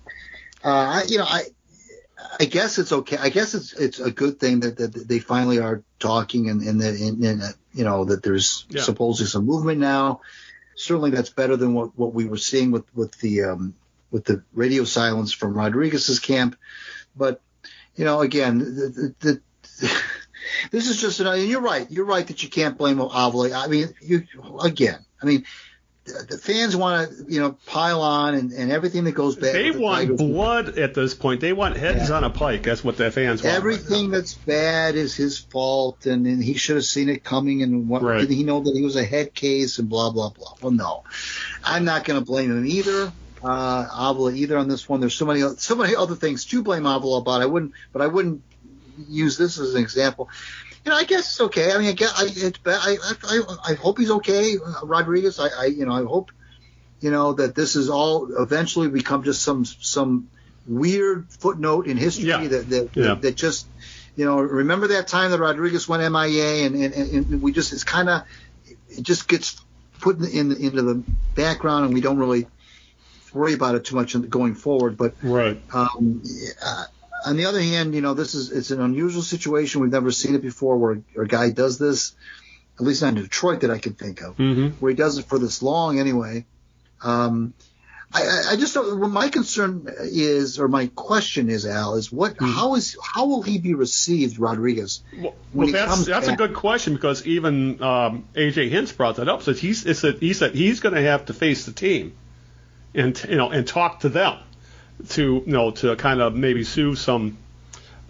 I guess it's okay. I guess it's a good thing that they finally are talking and that there's supposedly some movement now. Certainly, that's better than what we were seeing with the radio silence from Rodriguez's camp. But, again, this is just you're right. You're right that you can't blame Avila. I mean, the fans want to, pile on and everything that goes bad. They want blood at this point. They want heads on a pike. That's what the fans want. Everything that's bad is his fault, and he should have seen it coming. And did he know that he was a head case and blah blah blah? Well, no, I'm not going to blame him either. Avila either on this one. There's so many other things to blame Avila about. I wouldn't use this as an example. I guess it's okay. I mean, I hope he's okay, Rodriguez. I hope, that this is all eventually become just some weird footnote in history that just, remember that time that Rodriguez went MIA and we just, it just gets put into the background and we don't really worry about it too much going forward. But, on the other hand, it's an unusual situation. We've never seen it before where a guy does this, at least not in Detroit that I can think of, where he does it for this long anyway. I just don't. What my concern is, or my question is, Al, is how will he be received, Rodriguez? That's a good question, because even AJ Hinch brought that up. So he said he's going to have to face the team, and talk to them to kind of maybe soothe some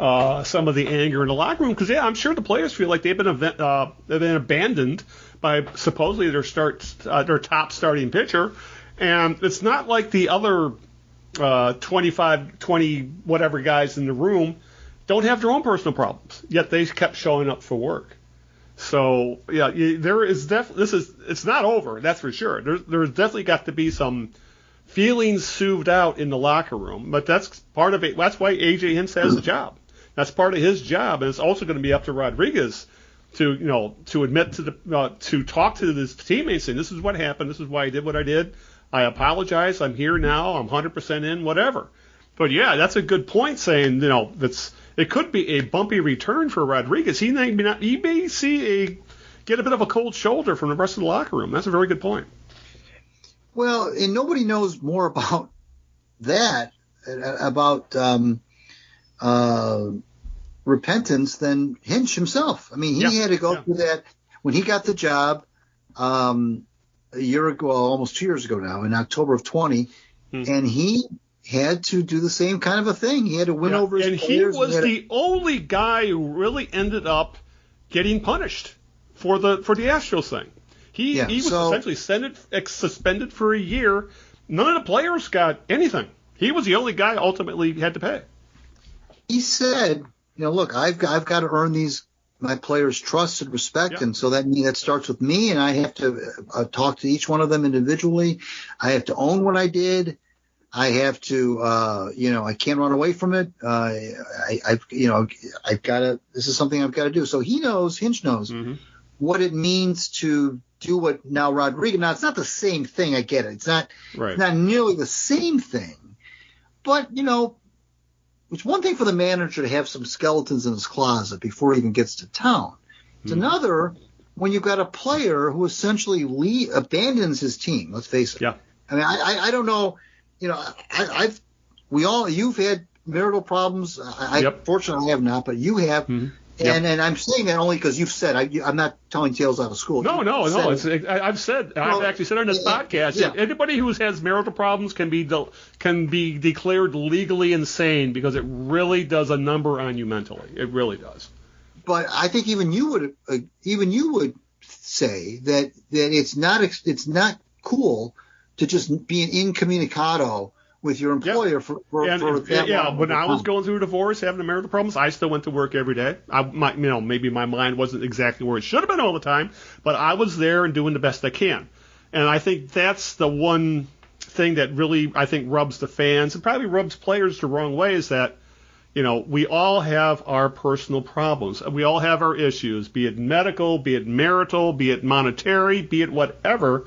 of the anger in the locker room, because I'm sure the players feel like they've been abandoned by supposedly their top starting pitcher. And it's not like the other 20 whatever guys in the room don't have their own personal problems, yet they kept showing up for work. So there is it's not over, that's for sure. There's definitely got to be some feelings soothed out in the locker room, but that's part of it. That's why AJ Hinch has a job. That's part of his job, and it's also going to be up to Rodriguez to admit to talk to his teammates, saying this is what happened, this is why I did what I did. I apologize. I'm here now. I'm 100% in, whatever. But that's a good point, saying it could be a bumpy return for Rodriguez. He may get a bit of a cold shoulder from the rest of the locker room. That's a very good point. Well, and nobody knows more about that, about repentance than Hinch himself. I mean, he had to go through that when he got the job. A year ago, almost 2 years ago now, in October of 20, and he had to do the same kind of a thing. He had to win over his players. And he was the only guy who really ended up getting punished for the Astros thing. He was essentially suspended for a year. None of the players got anything. He was the only guy ultimately had to pay. He said, look, I've got to earn my players' trust and respect, and so that starts with me, and I have to talk to each one of them individually. I have to own what I did. I have to, I can't run away from it. I've got to. This is something I've got to do. So Hinch knows what it means to do what now Rodriguez. Now it's not the same thing. I get it. It's not nearly the same thing, but it's one thing for the manager to have some skeletons in his closet before he even gets to town. It's another when you've got a player who essentially abandons his team. Let's face it. Yeah. I mean, I don't know. You've had marital problems. Fortunately, I have not, but you have. And I'm saying that only because you've said I'm not telling tales out of school. No. I've actually said on this podcast, anybody who has marital problems can be declared legally insane, because it really does a number on you mentally. It really does. But I think even you would say that it's not cool to just be an incommunicado with your employer for that long. When I was going through a divorce, having the marital problems, I still went to work every day. Maybe my mind wasn't exactly where it should have been all the time, but I was there and doing the best I can. And I think that's the one thing that really, I think, rubs the fans and probably rubs players the wrong way, is that, we all have our personal problems. We all have our issues, be it medical, be it marital, be it monetary, be it whatever.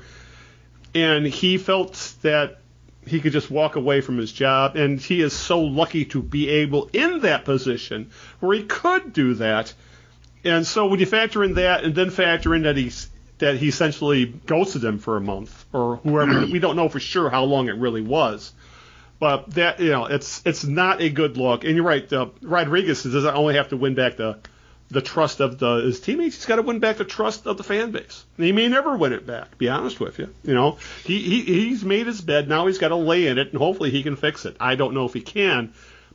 And he felt that he could just walk away from his job, and he is so lucky to be able in that position where he could do that. And so when you factor in that, and then factor in that he essentially ghosted him for a month or whoever, we don't know for sure how long it really was, but that it's not a good look. And you're right, Rodriguez doesn't only have to win back the trust of his teammates. He's got to win back the trust of the fan base. And he may never win it back, to be honest with you. He's made his bed. Now he's got to lay in it, and hopefully he can fix it. I don't know if he can,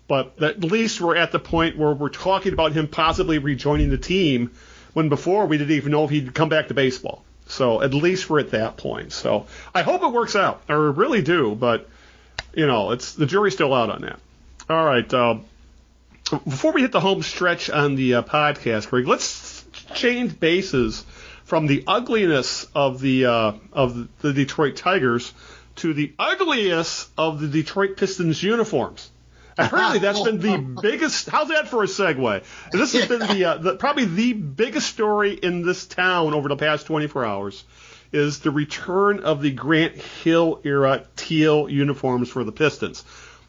but at least we're at the point where we're talking about him possibly rejoining the team, when before we didn't even know if he'd come back to baseball. So at least we're at that point. So I hope it works out. I really do, but it's the jury's still out on that. All right. Before we hit the home stretch on the podcast, Greg, let's change bases from the ugliness of the Detroit Tigers to the ugliest of the Detroit Pistons uniforms. Apparently, that's been the biggest. How's that for a segue? This has been probably the biggest story in this town over the past 24 hours. Is the return of the Grant Hill era teal uniforms for the Pistons.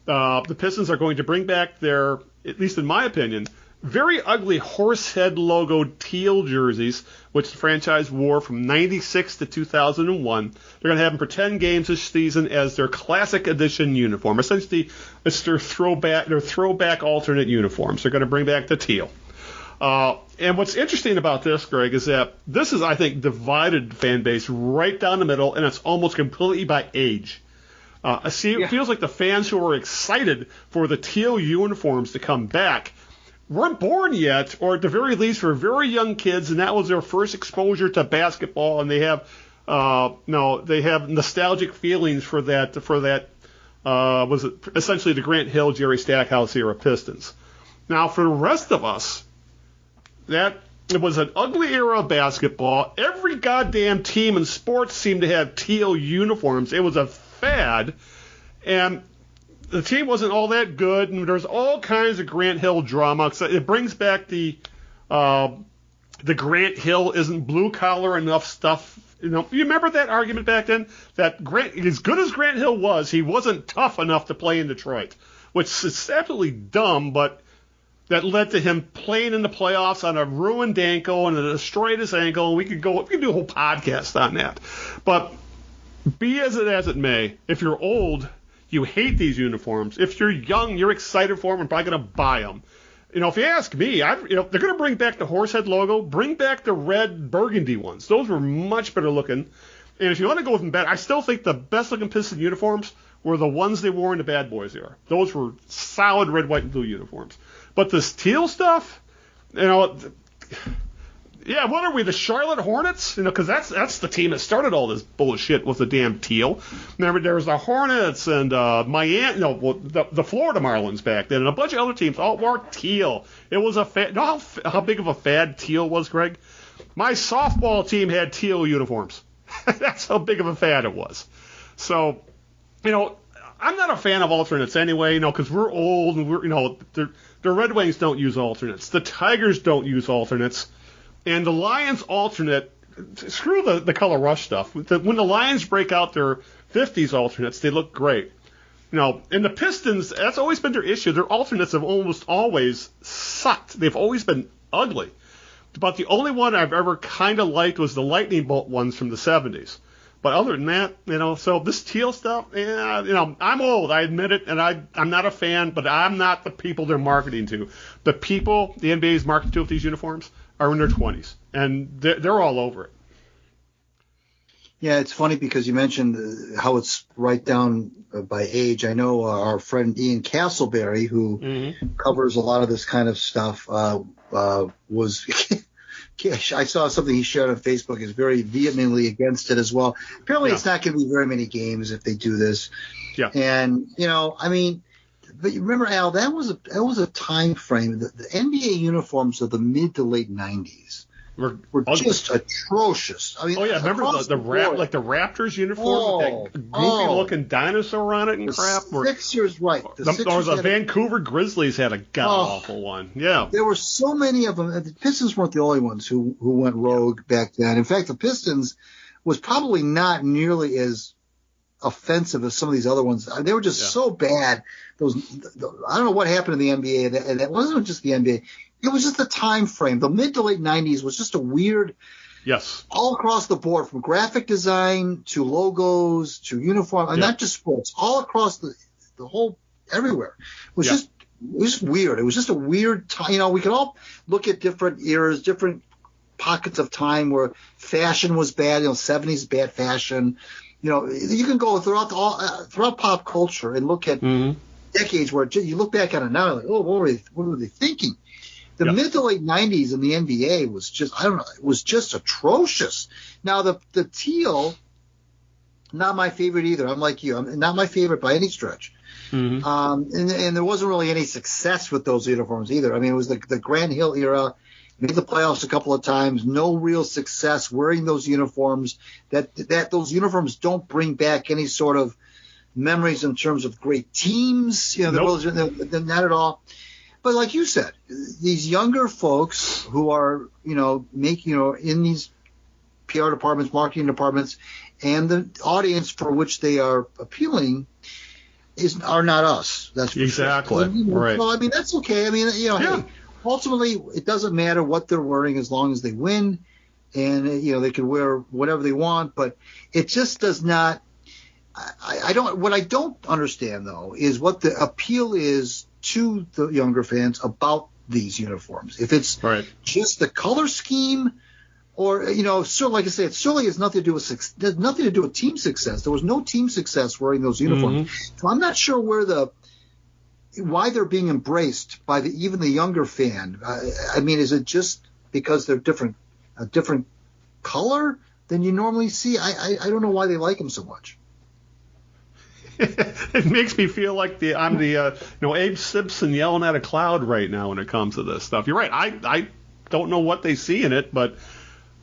The Pistons are going to bring back their at least in my opinion, very ugly horsehead logo teal jerseys, which the franchise wore from 96 to 2001. They're going to have them for 10 games this season as their classic edition uniform. Essentially, it's their throwback alternate uniforms. They're going to bring back the teal. And what's interesting about this, Greg, is that this is, I think, divided the fan base right down the middle, and it's almost completely by age. It feels like the fans who are excited for the teal uniforms to come back weren't born yet, or at the very least were very young kids, and that was their first exposure to basketball, and they have nostalgic feelings for that was it essentially the Grant Hill, Jerry Stackhouse era Pistons. Now, for the rest of us, it was an ugly era of basketball. Every goddamn team in sports seemed to have teal uniforms. It was a fad, and the team wasn't all that good, and there's all kinds of Grant Hill drama. So it brings back the Grant Hill isn't blue collar enough stuff. You remember that argument back then? That Grant, as good as Grant Hill was, he wasn't tough enough to play in Detroit, which is absolutely dumb, but that led to him playing in the playoffs on a ruined ankle and a destroyed his ankle. And we could do a whole podcast on that. But be as it may, if you're old, you hate these uniforms. If you're young, you're excited for them and probably going to buy them. If you ask me, they're going to bring back the horsehead logo, bring back the red burgundy ones. Those were much better looking. And if you want to go with them better, I still think the best looking Piston uniforms were the ones they wore in the Bad Boys era. Those were solid red, white, and blue uniforms. But this teal stuff, yeah, what are we, the Charlotte Hornets? Because that's the team that started all this bullshit with the damn teal. Remember, there was the Hornets and Miami, the Florida Marlins back then, and a bunch of other teams all wore teal. It was a fad. Know how big of a fad teal was, Greg? My softball team had teal uniforms. That's how big of a fad it was. So, I'm not a fan of alternates anyway, because we're old and the Red Wings don't use alternates. The Tigers don't use alternates. And the Lions alternate, screw the color rush stuff. When the Lions break out their 50s alternates, they look great. And the Pistons, that's always been their issue. Their alternates have almost always sucked. They've always been ugly. But the only one I've ever kind of liked was the lightning bolt ones from the 70s. But other than that, so this teal stuff, I'm old, I admit it, and I'm not a fan, but I'm not the people they're marketing to. The people the NBA is marketing to with these uniforms are in their 20s, and they're all over it. Yeah, it's funny because you mentioned how it's right down by age. I know our friend Ian Castleberry, who covers a lot of this kind of stuff, was I saw something he shared on Facebook is very vehemently against it as well. Apparently, It's not going to be very many games if they do this. Yeah. And but you remember, Al, that was a time frame. The NBA uniforms of the mid to late 90s were just atrocious. I mean, remember the Raptors uniform with that goofy looking dinosaur on it and crap. Sixers, right? The Vancouver Grizzlies had a god awful one. Yeah, there were so many of them. The Pistons weren't the only ones who went rogue back then. In fact, the Pistons was probably not nearly as offensive as some of these other ones. They were just so bad. I don't know what happened in the NBA, and it wasn't just the NBA. It was just the time frame. The mid to late 90s was just a weird, all across the board, from graphic design to logos to uniform, and not just sports, all across the whole, everywhere. It was just weird. It was just a weird time. We could all look at different eras, different pockets of time where fashion was bad. 70s bad fashion. You can go throughout pop culture and look at decades where you look back on it now, like, what were they thinking? The mid to late 90s in the NBA was just, it was just atrocious. Now, the teal, not my favorite either. I'm like you. Not my favorite by any stretch. And there wasn't really any success with those uniforms either. I mean, it was the Grant Hill era. Made the playoffs a couple of times. No real success wearing those uniforms. That those uniforms don't bring back any sort of memories in terms of great teams. They're not at all. But like you said, these younger folks who are, making, in these PR departments, marketing departments, and the audience for which they are appealing, are not us. That's for exactly sure. right. Well, I mean, that's okay. I mean, hey, ultimately, it doesn't matter what they're wearing as long as they win, and they can wear whatever they want. But it just does not. I don't. What I don't understand though is what the appeal is to the younger fans about these uniforms. If it's just the color scheme, or so like I say, it certainly has nothing to do with team success. There was no team success wearing those uniforms. Mm-hmm. So I'm not sure why they're being embraced by even the younger fan. I mean, is it just because they're a different color than you normally see? I don't know why they like them so much. It makes me feel like I'm Abe Simpson yelling at a cloud right now when it comes to this stuff. You're right. I don't know what they see in it, but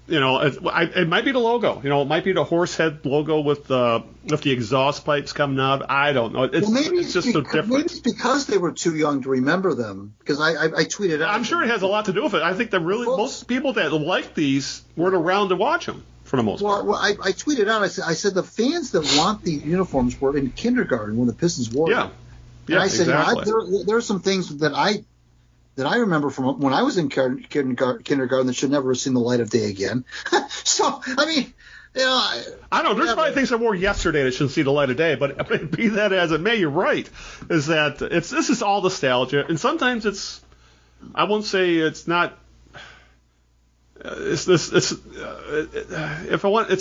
it might be the logo. It might be the horse head logo with the exhaust pipes coming out. I don't know. It's just so different. Maybe it's because they were too young to remember them. Because I tweeted out. I'm sure it has a lot to do with it. I think that most people that like these weren't around to watch them. For the most part. Well, I tweeted out. I said the fans that want the uniforms were in kindergarten when the Pistons wore them. And I said, exactly. there are some things that I remember from when I was in kindergarten that should never have seen the light of day again. So I mean, I don't know. There's probably things I wore yesterday that shouldn't see the light of day. But be that as it may, you're right. Is that this is all nostalgia, and sometimes it's. I won't say it's not. It's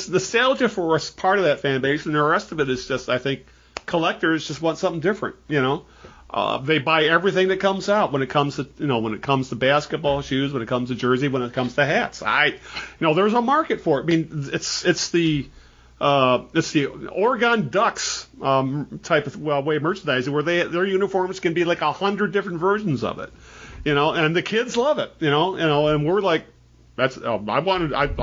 nostalgia for us, part of that fan base, and the rest of it is just, I think, collectors just want something different. They buy everything that comes out when it comes to basketball shoes, when it comes to jersey, when it comes to hats. There's a market for it. I mean, it's the Oregon Ducks type of way of merchandising, where their uniforms can be like 100 different versions of it, and the kids love it, and we're like. I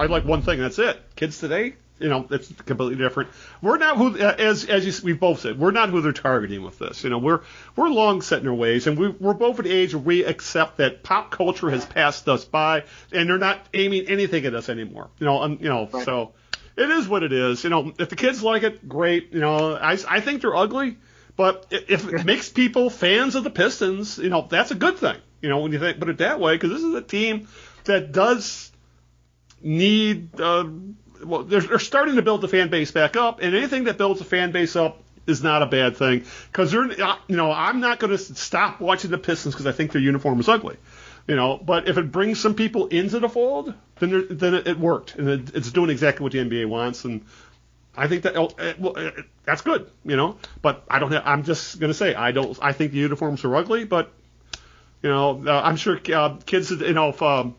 like one thing. That's it. Kids today, it's completely different. We're not who, as we've both said, we're not who they're targeting with this. We're long set in our ways, and we're both at the age where we accept that pop culture has passed us by, and they're not aiming anything at us anymore. Right. So it is what it is. If the kids like it, great. I think they're ugly, but if it makes people fans of the Pistons, that's a good thing. When you put it that way, because this is a team that does need they're starting to build the fan base back up, and anything that builds a fan base up is not a bad thing, because I'm not going to stop watching the Pistons because I think their uniform is ugly, but if it brings some people into the fold, then it worked, and it's doing exactly what the NBA wants, and I think that that's good, but I'm just going to say I think the uniforms are ugly, but I'm sure kids, if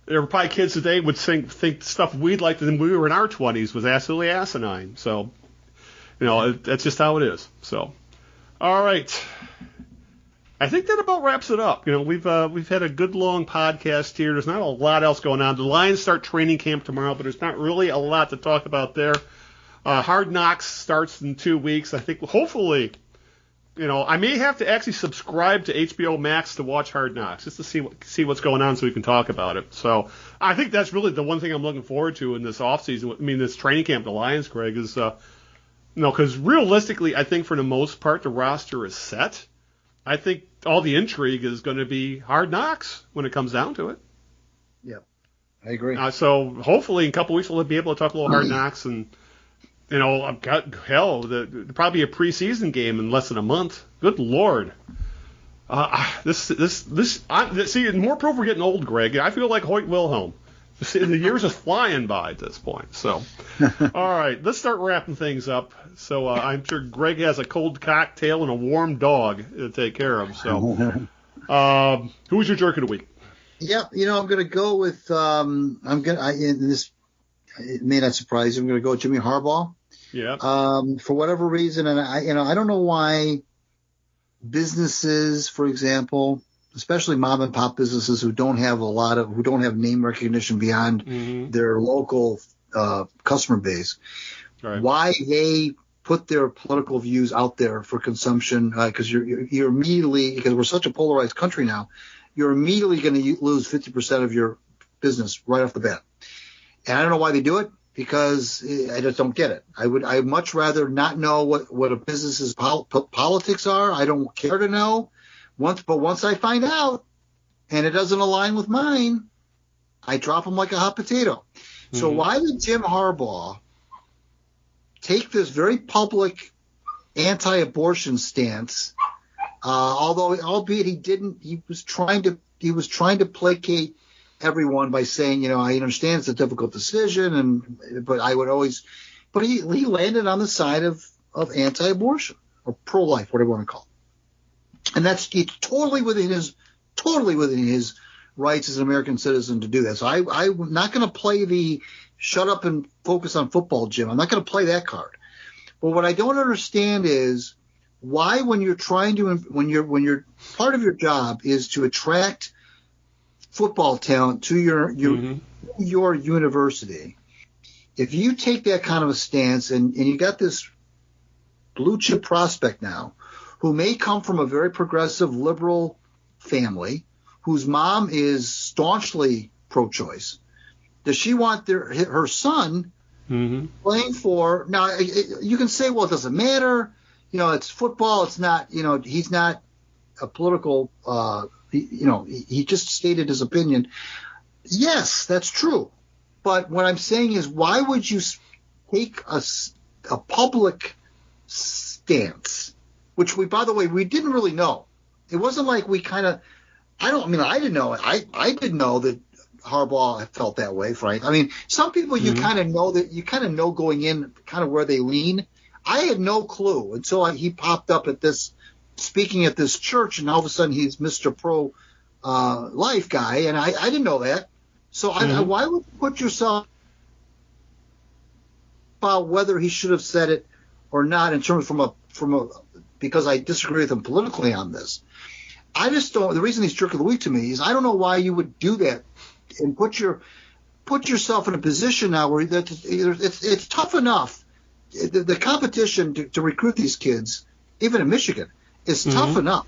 there were probably kids today would think stuff we'd like when we were in our 20s was absolutely asinine. So, that's just how it is. So, all right. I think that about wraps it up. We've had a good long podcast here. There's not a lot else going on. The Lions start training camp tomorrow, but there's not really a lot to talk about there. Hard Knocks starts in 2 weeks. I think hopefully. I may have to actually subscribe to HBO Max to watch Hard Knocks just to see what's going on so we can talk about it. So I think that's really the one thing I'm looking forward to in this offseason. I mean, this training camp, the Lions, Greg, is, because realistically, I think for the most part, the roster is set. I think all the intrigue is going to be Hard Knocks when it comes down to it. Yeah, I agree. So hopefully in a couple weeks we'll be able to talk a little Hard Knocks and there'll probably a preseason game in less than a month. Good Lord. See, more proof we're getting old, Greg. I feel like Hoyt Wilhelm. The years are flying by at this point. So, all right, let's start wrapping things up. So I'm sure Greg has a cold cocktail and a warm dog to take care of. So, who's your jerk of the week? Yeah, I'm going to go with this. It may not surprise you. I'm going to go with Jimmy Harbaugh. Yeah. For whatever reason, and I don't know why businesses, for example, especially mom and pop businesses who don't have name recognition beyond their local customer base, right, why they put their political views out there for consumption, because you're immediately, because we're such a polarized country now, you're immediately going to lose 50% of your business right off the bat. And I don't know why they do it. because I just don't get it. I'd much rather not know what a business's politics are. I don't care to know. Once I find out and it doesn't align with mine, I drop them like a hot potato. Mm-hmm. So why did Jim Harbaugh take this very public anti-abortion stance? Albeit he was trying to placate everyone by saying, I understand it's a difficult decision, but he landed on the side of anti-abortion or pro-life, whatever you want to call it. And it's totally within his rights as an American citizen to do that. So I'm not going to play the shut up and focus on football, Jim. I'm not going to play that card. But what I don't understand is why, when you're part of your job is to attract football talent to your university, if you take that kind of a stance and you got this blue chip prospect now who may come from a very progressive liberal family, whose mom is staunchly pro-choice, does she want her son playing for? Now, you can say, well, it doesn't matter. It's football. It's not, he's not a political, he just stated his opinion. Yes, that's true. But what I'm saying is, why would you take a public stance, which by the way, we didn't really know. It wasn't like we kind of, I didn't know. I didn't know that Harbaugh felt that way, Frank. I mean, some people you kind of know going in kind of where they lean. I had no clue until he popped up speaking at this church, and all of a sudden he's Mr. Pro Life guy, and I didn't know that. So why would you put yourself about whether he should have said it or not in terms because I disagree with him politically on this. I just don't. The reason he's jerk of the week to me is I don't know why you would do that and put yourself in a position now where it's tough enough. The competition to recruit these kids, even in Michigan, is tough enough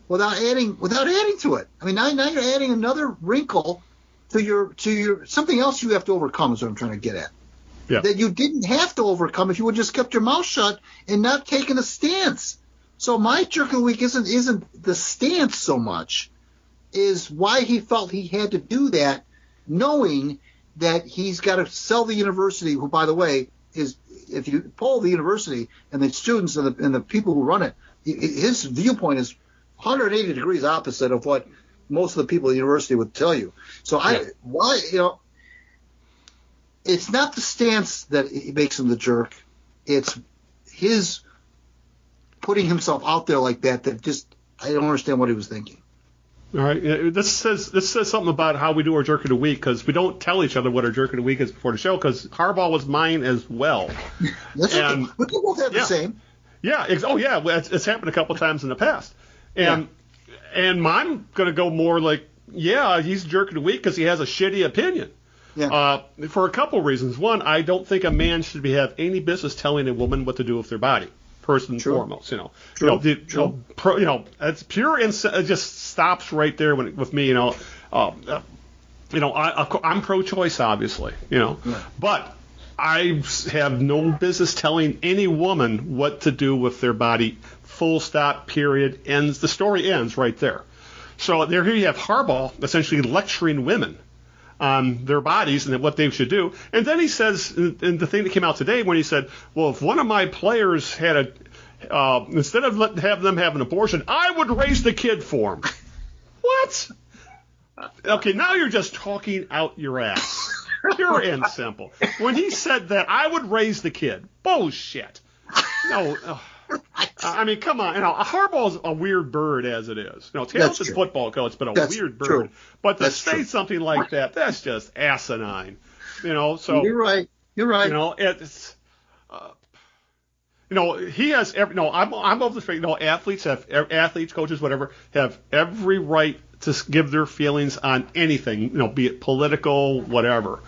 without adding to it. I mean, now you're adding another wrinkle to your something else you have to overcome. Is what I'm trying to get at. Yeah. That you didn't have to overcome if you would just kept your mouth shut and not taken a stance. So my jerk of the week isn't the stance so much, is why he felt he had to do that, knowing that he's got to sell the university, who, by the way, is, if you poll the university and the students and the people who run it, his viewpoint is 180 degrees opposite of what most of the people at the university would tell you. So it's not the stance that makes him the jerk. It's his putting himself out there like that just, I don't understand what he was thinking. All right. This says something about how we do our jerk of the week, because we don't tell each other what our jerk of the week is before the show, because Harbaugh was mine as well. That's okay. We both have the same. Yeah. It's happened a couple of times in the past. And I'm going to go more like, he's a jerk of the week because he has a shitty opinion. Yeah. For a couple of reasons. One, I don't think a man should have any business telling a woman what to do with their body. First and foremost, it's pure and it just stops right there with me. I'm pro-choice, obviously, but I have no business telling any woman what to do with their body. Full stop. Period. Ends. The story ends right there. So here you have Harbaugh essentially lecturing women on their bodies and what they should do. And then he says, in the thing that came out today, when he said, well, if one of my players had instead of have them have an abortion, I would raise the kid for him. What? Okay, now you're just talking out your ass. Pure and simple. When he said that, I would raise the kid. Bullshit. No. I mean, come on. Harbaugh's a weird bird as it is. Taylor's football coach, but a weird bird. True. But to say something like that, that's just asinine. So you're right. It's. He has every. I'm of the faith. Athletes, coaches, whatever, have every right to give their feelings on anything. Be it political, whatever.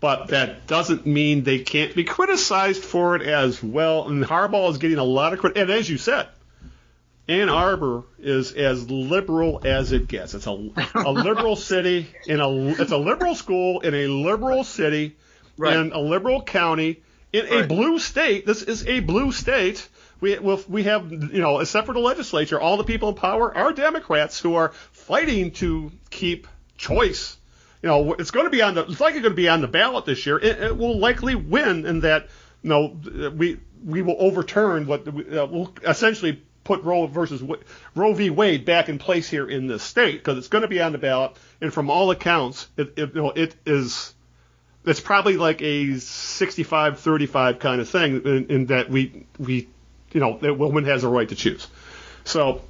But that doesn't mean they can't be criticized for it as well. And Harbaugh is getting a lot of credit. And as you said, Ann Arbor is as liberal as it gets. It's a liberal city it's a liberal school in a liberal city. in a liberal county in a blue state. This is a blue state. We have, except for the legislature, all the people in power are Democrats who are fighting to keep choice. It's going to be it's likely going to be on the ballot this year. It will likely win in that, we will overturn we'll essentially put Roe v. Wade back in place here in this state because it's going to be on the ballot. And from all accounts, it's probably like a 65-35 kind of thing in that that woman has a right to choose. So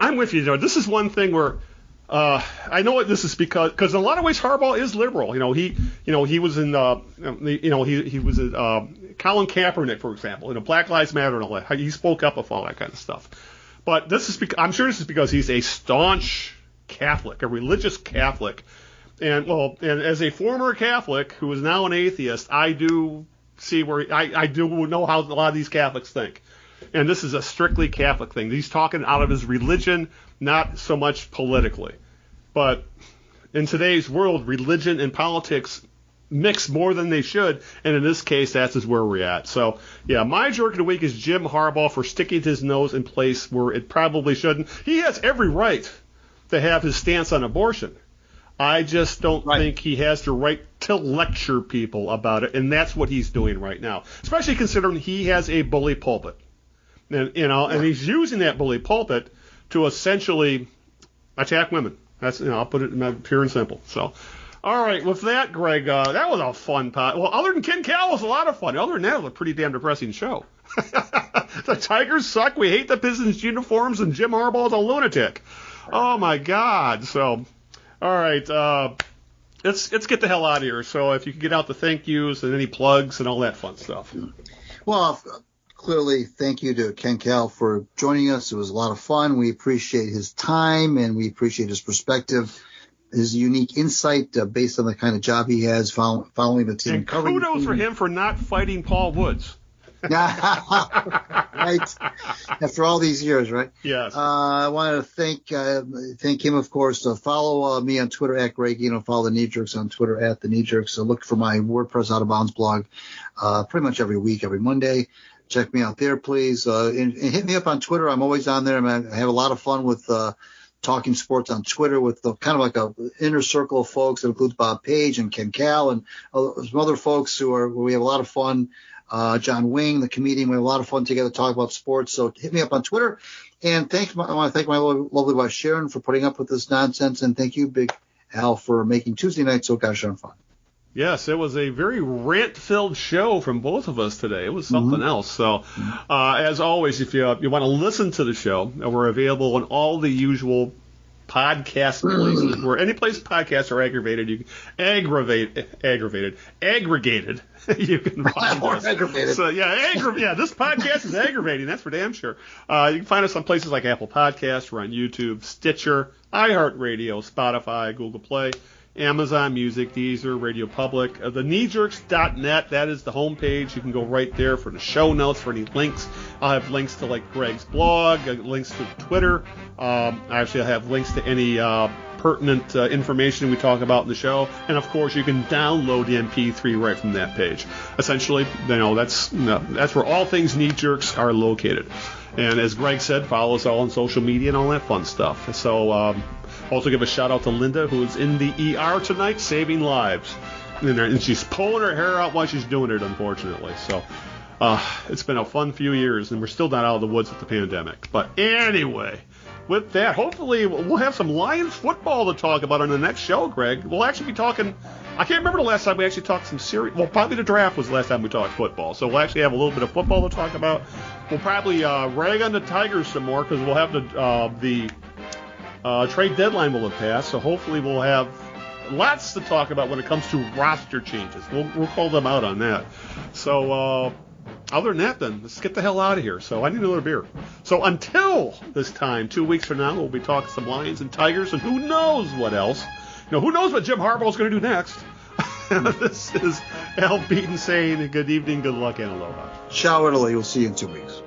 I'm with you. This is one thing where I know this is because in a lot of ways Harbaugh is liberal. He was in he was Colin Kaepernick, for example, Black Lives Matter and all that. He spoke up of all that kind of stuff. But I'm sure this is because he's a staunch Catholic, a religious Catholic, and as a former Catholic who is now an atheist, I do see where I do know how a lot of these Catholics think. And this is a strictly Catholic thing. He's talking out of his religion, not so much politically. But in today's world, religion and politics mix more than they should, and in this case, that's where we're at. So, yeah, my jerk of the week is Jim Harbaugh for sticking his nose in place where it probably shouldn't. He has every right to have his stance on abortion. I just don't think he has the right to lecture people about it, and that's what he's doing right now, especially considering he has a bully pulpit. And and he's using that bully pulpit to essentially attack women. That's I'll put it pure and simple. So, all right, with that, Greg, that was a fun pod. Well, other than Ken Kal, it was a lot of fun. Other than that, it was a pretty damn depressing show. The Tigers suck. We hate the Pistons uniforms, and Jim Harbaugh's a lunatic. Oh my God. So, all right, let's get the hell out of here. So, if you could get out the thank yous and any plugs and all that fun stuff. Well, clearly, thank you to Ken Kal for joining us. It was a lot of fun. We appreciate his time, and we appreciate his perspective, his unique insight based on the kind of job he has following the team. And kudos for him for not fighting Paul Woods. Right. After all these years, right? Yes. I wanted to thank him, of course. Follow me on Twitter at Greg. Follow the Knee Jerks on Twitter at the Knee Jerks. So look for my WordPress Out of Bounds blog pretty much every week, every Monday. Check me out there, please. And hit me up on Twitter. I'm always on there. I have a lot of fun with talking sports on Twitter with kind of like a inner circle of folks that includes Bob Page and Ken Kal and some other folks where we have a lot of fun. John Wing, the comedian, we have a lot of fun together talking about sports. So hit me up on Twitter. And I want to thank my lovely wife Sharon for putting up with this nonsense. And thank you, Big Al, for making Tuesday night so gosh darn fun. Yes, it was a very rant-filled show from both of us today. It was something else. So, as always, if you want to listen to the show, we're available on all the usual podcast places. Where any place podcasts are aggregated, you can aggregated. You can find us. Aggravated. So this podcast is aggravating. That's for damn sure. You can find us on places like Apple Podcasts. We're on YouTube, Stitcher, iHeartRadio, Spotify, Google Play, Amazon Music, Deezer, Radio Public, thekneejerks.net. That is the homepage. You can go right there for the show notes, for any links. I'll have links to like Greg's blog, links to Twitter. I'll have links to any pertinent information we talk about in the show. And of course, you can download the MP3 right from that page. Essentially, that's where all things Knee Jerks are located. And as Greg said, follow us all on social media and all that fun stuff. So, also give a shout out to Linda, who's in the ER tonight, saving lives. And she's pulling her hair out while she's doing it, unfortunately. So it's been a fun few years, and we're still not out of the woods with the pandemic. But anyway, with that, hopefully we'll have some Lions football to talk about on the next show, Greg. We'll actually be talking, I can't remember the last time we actually talked some serious, well, probably the draft was the last time we talked football. So we'll actually have a little bit of football to talk about. We'll probably rag on the Tigers some more because we'll have the trade deadline will have passed, so hopefully we'll have lots to talk about when it comes to roster changes. We'll call them out on that. So other than that, then, let's get the hell out of here. So I need another beer. So until this time, 2 weeks from now, we'll be talking some Lions and Tigers, and who knows what else. Who knows what Jim Harbaugh's going to do next. This is Al Beaton saying good evening, good luck, and aloha. Ciao, Italy. We'll see you in 2 weeks.